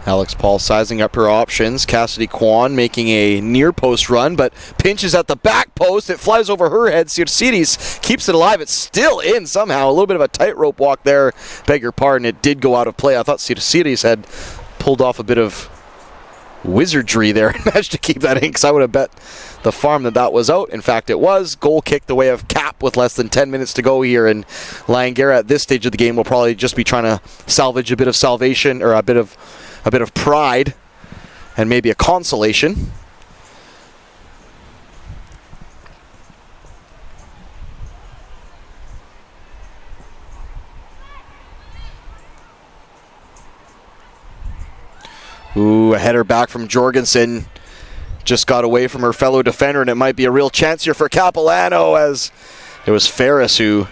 Alex Paul sizing up her options. Cassidy Kwan making a near post run, but pinches at the back post. It flies over her head. Sirsidis keeps it alive. It's still in somehow. A little bit of a tightrope walk there. Beg your pardon. It did go out of play. I thought Sirsidis had pulled off a bit of wizardry there and managed to keep that in, because I would have bet the farm that was out. In fact, it was. Goal kick the way of Cap with less than 10 minutes to go here, and Langara at this stage of the game will probably just be trying to salvage a bit of salvation, or a bit of pride and maybe a consolation. Ooh, a header back from Jorgensen. Just got away from her fellow defender, and it might be a real chance here for Capilano, as it was Ferris who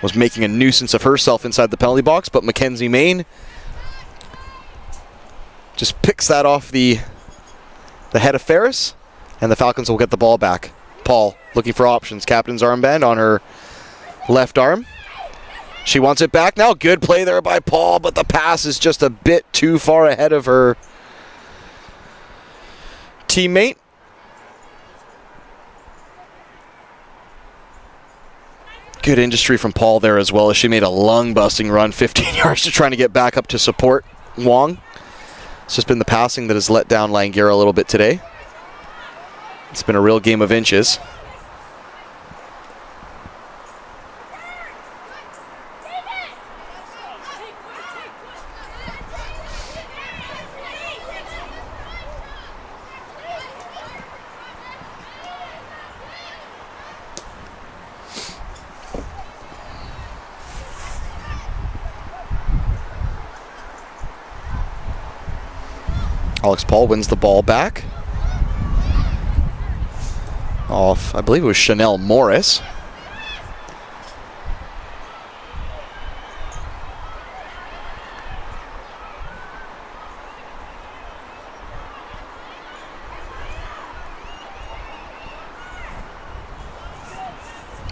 was making a nuisance of herself inside the penalty box, but Mackenzie Main just picks that off the head of Ferris, and the Falcons will get the ball back. Paul looking for options. Captain's armband on her left arm. She wants it back now. Good play there by Paul, but the pass is just a bit too far ahead of her teammate. Good industry from Paul there as well, as she made a lung-busting run 15 yards to trying to get back up to support Wong. It's just been the passing that has let down Langara a little bit today. It's been a real game of inches. Alex Paul wins the ball back off, I believe it was Chanel Morris.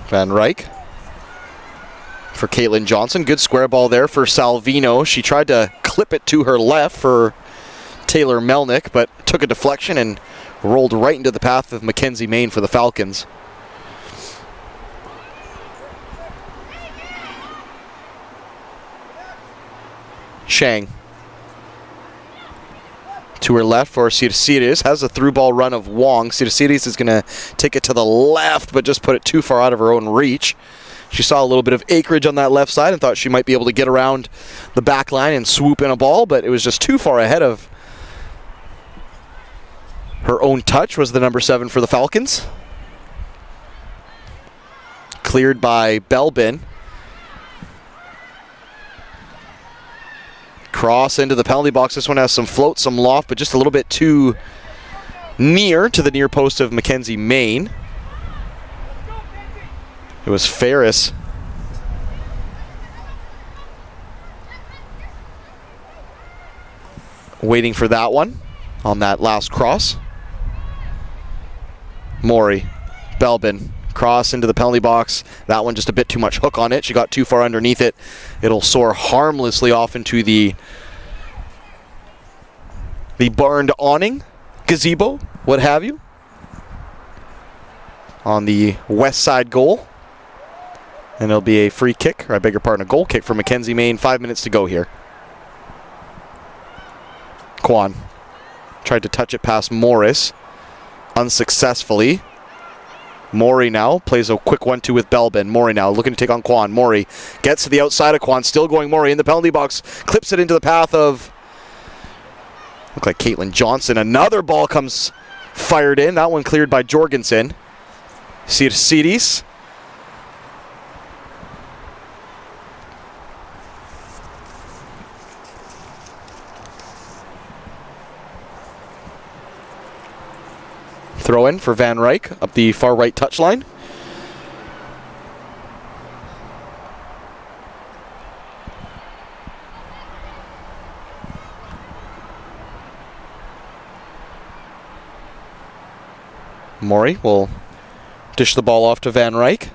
Van Ryk for Caitlin Johnson. Good square ball there for Salvino. She tried to clip it to her left for Taylor Melnick, but took a deflection and rolled right into the path of Mackenzie Main for the Falcons. Shang to her left for Sirsidis. Has a through ball run of Wong. Sirsidis is going to take it to the left, but just put it too far out of her own reach. She saw a little bit of acreage on that left side and thought she might be able to get around the back line and swoop in a ball, but it was just too far ahead of Her own touch was the number 7 for the Falcons. Cleared by Belbin. Cross into the penalty box. This one has some float, some loft, but just a little bit too near to the near post of Mackenzie Main. It was Ferris. Waiting for that one on that last cross. Maury, Belbin, cross into the penalty box. That one just a bit too much hook on it. She got too far underneath it. It'll soar harmlessly off into the barned awning, gazebo, what have you, on the west side goal. And it'll be a free kick, or I beg your pardon, a goal kick for Mackenzie Main. 5 minutes to go here. Kwan tried to touch it past Morris, unsuccessfully. Maury now plays a quick 1-2 with Belbin. Maury now looking to take on Kwan. Maury gets to the outside of Kwan, still going Maury in the penalty box, clips it into the path of, look like Caitlin Johnson. Another ball comes fired in. That one cleared by Jorgensen. Sirsidis. Throw in for Van Ryk up the far right touchline. Maury will dish the ball off to Van Ryk.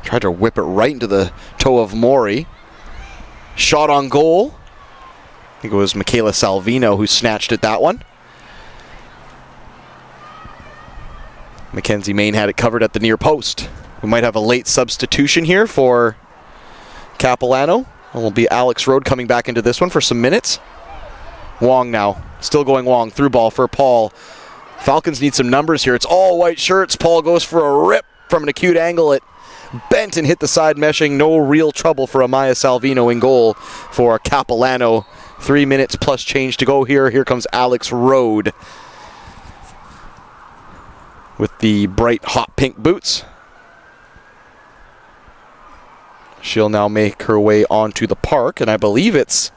Tried to whip it right into the toe of Maury. Shot on goal. I think it was Michaela Salvino who snatched at that one. Mackenzie Main had it covered at the near post. We might have a late substitution here for Capilano. It will be Alex Rode coming back into this one for some minutes. Wong now. Still going Wong. Through ball for Paul. Falcons need some numbers here. It's all white shirts. Paul goes for a rip from an acute angle. It bent and hit the side meshing. No real trouble for Amaya Salvino in goal for Capilano. 3 minutes plus change to go here. Here comes Alex Rode with the bright hot pink boots. She'll now make her way onto the park, and I believe it's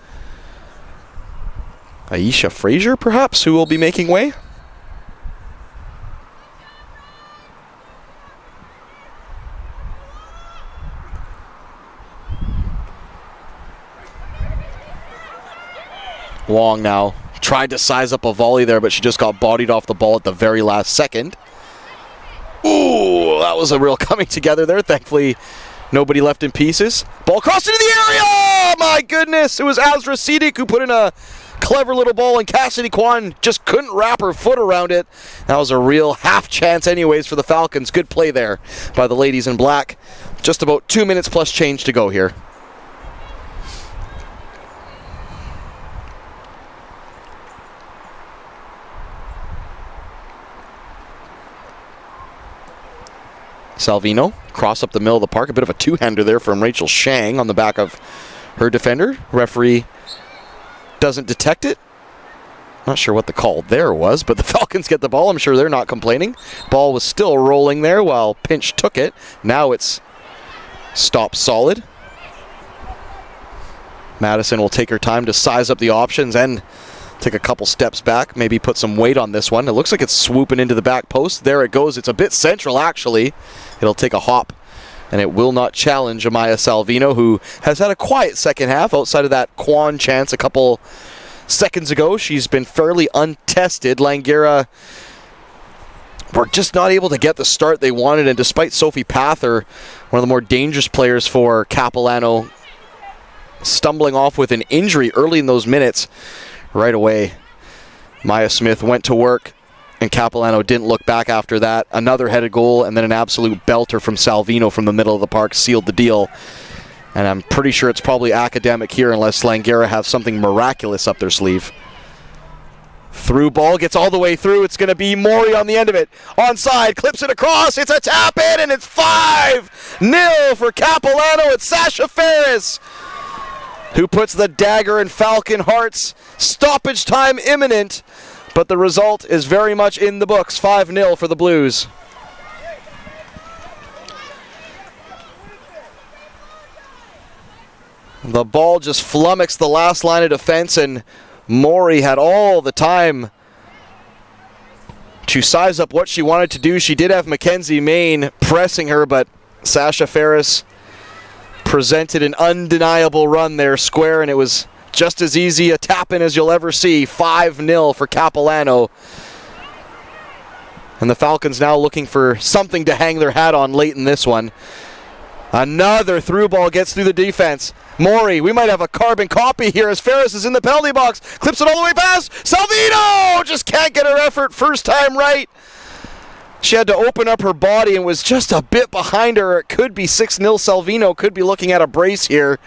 Aisha Frazier, perhaps, who will be making way. Wong now tried to size up a volley there, but she just got bodied off the ball at the very last second. Ooh, that was a real coming together there. Thankfully, nobody left in pieces. Ball crossed into the area! Oh, my goodness! It was Azra Sidik who put in a clever little ball, and Cassidy Kwan just couldn't wrap her foot around it. That was a real half chance anyways for the Falcons. Good play there by the ladies in black. Just about 2 minutes plus change to go here. Salvino, cross up the middle of the park. A bit of a two-hander there from Rachel Shang on the back of her defender. Referee doesn't detect it. Not sure what the call there was, but the Falcons get the ball. I'm sure they're not complaining. Ball was still rolling there while Pinch took it. Now it's stopped solid. Madison will take her time to size up the options and take a couple steps back, maybe put some weight on this one. It looks like it's swooping into the back post. There it goes. It's a bit central, actually. It'll take a hop, and it will not challenge Amaya Salvino, who has had a quiet second half outside of that Kwan chance a couple seconds ago. She's been fairly untested. Langara were just not able to get the start they wanted, and despite Sophie Pather, one of the more dangerous players for Capilano, stumbling off with an injury early in those minutes, right away Maya Smith went to work, and Capilano didn't look back after that. Another headed goal, and then an absolute belter from Salvino from the middle of the park sealed the deal. And I'm pretty sure it's probably academic here unless Langara have something miraculous up their sleeve. Through ball, gets all the way through. It's going to be Maury on the end of it. Onside, clips it across. It's a tap in, and it's 5-0 for Capilano. It's Sasha Ferris. who puts the dagger in Falcon hearts. Stoppage time imminent, but the result is very much in the books. 5-0 for the Blues. The ball just flummoxed the last line of defense, and Maury had all the time to size up what she wanted to do. She did have Mackenzie Main pressing her, but Sasha Ferris presented an undeniable run there square, and it was just as easy a tap-in as you'll ever see. 5-0 for Capilano. And the Falcons now looking for something to hang their hat on late in this one. Another through ball gets through the defense. Maury, we might have a carbon copy here as Ferris is in the penalty box. Clips it all the way past. Salvino just can't get her effort first time right. She had to open up her body and was just a bit behind her. It could be 6-0 Salvino. Could be looking at a brace here.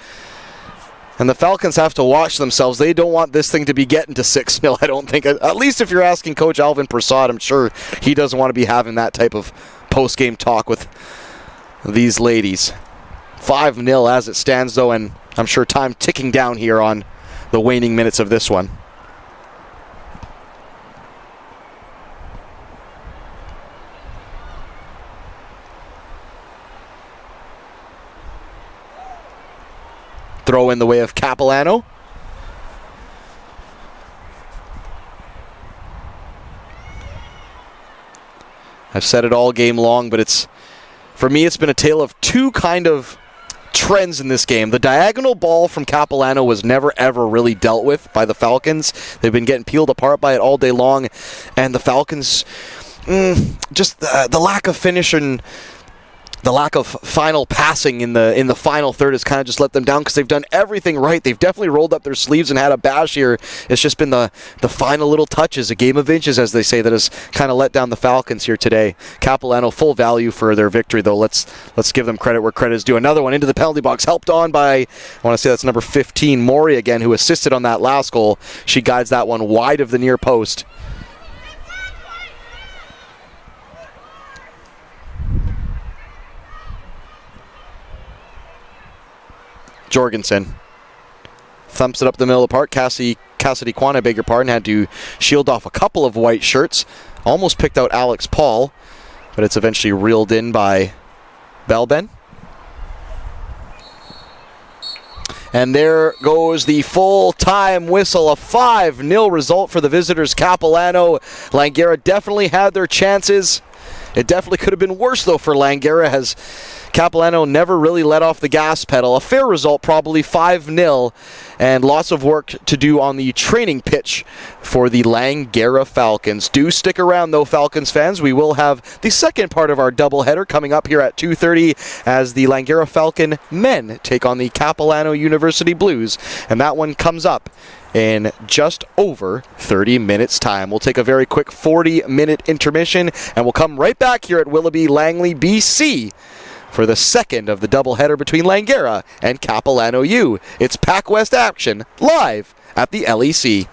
And the Falcons have to watch themselves. They don't want this thing to be getting to 6-0, I don't think. At least if you're asking Coach Alvin Prasad, I'm sure he doesn't want to be having that type of post-game talk with these ladies. 5-0 as it stands, though, and I'm sure time ticking down here on the waning minutes of this one. Throw in the way of Capilano. I've said it all game long, but for me, it's been a tale of two kind of trends in this game. The diagonal ball from Capilano was never ever really dealt with by the Falcons. They've been getting peeled apart by it all day long, and the Falcons, just the lack of finish and the lack of final passing in the final third has kind of just let them down because they've done everything right. They've definitely rolled up their sleeves and had a bash here. It's just been the final little touches, a game of inches, as they say, that has kind of let down the Falcons here today. Capilano full value for their victory, though. Let's give them credit where credit is due. Another one into the penalty box, helped on by, I want to say that's number 15, Maury again, who assisted on that last goal. She guides that one wide of the near post. Jorgensen thumps it up the middle of the park. Cassidy Kwan, I beg your pardon, had to shield off a couple of white shirts. Almost picked out Alex Paul, but it's eventually reeled in by Belben. And there goes the full-time whistle, a 5-0 result for the visitors. Capilano. Langara definitely had their chances. It definitely could have been worse, though, for Langara, as Capilano never really let off the gas pedal. A fair result, probably 5-0, and lots of work to do on the training pitch for the Langara Falcons. Do stick around, though, Falcons fans. We will have the second part of our doubleheader coming up here at 2:30 as the Langara Falcon men take on the Capilano University Blues, and that one comes up in just over 30 minutes time. We'll take a very quick 40-minute intermission, and we'll come right back here at Willoughby Langley, BC, for the second of the doubleheader between Langara and Capilano U. It's PACWEST action live at the LEC.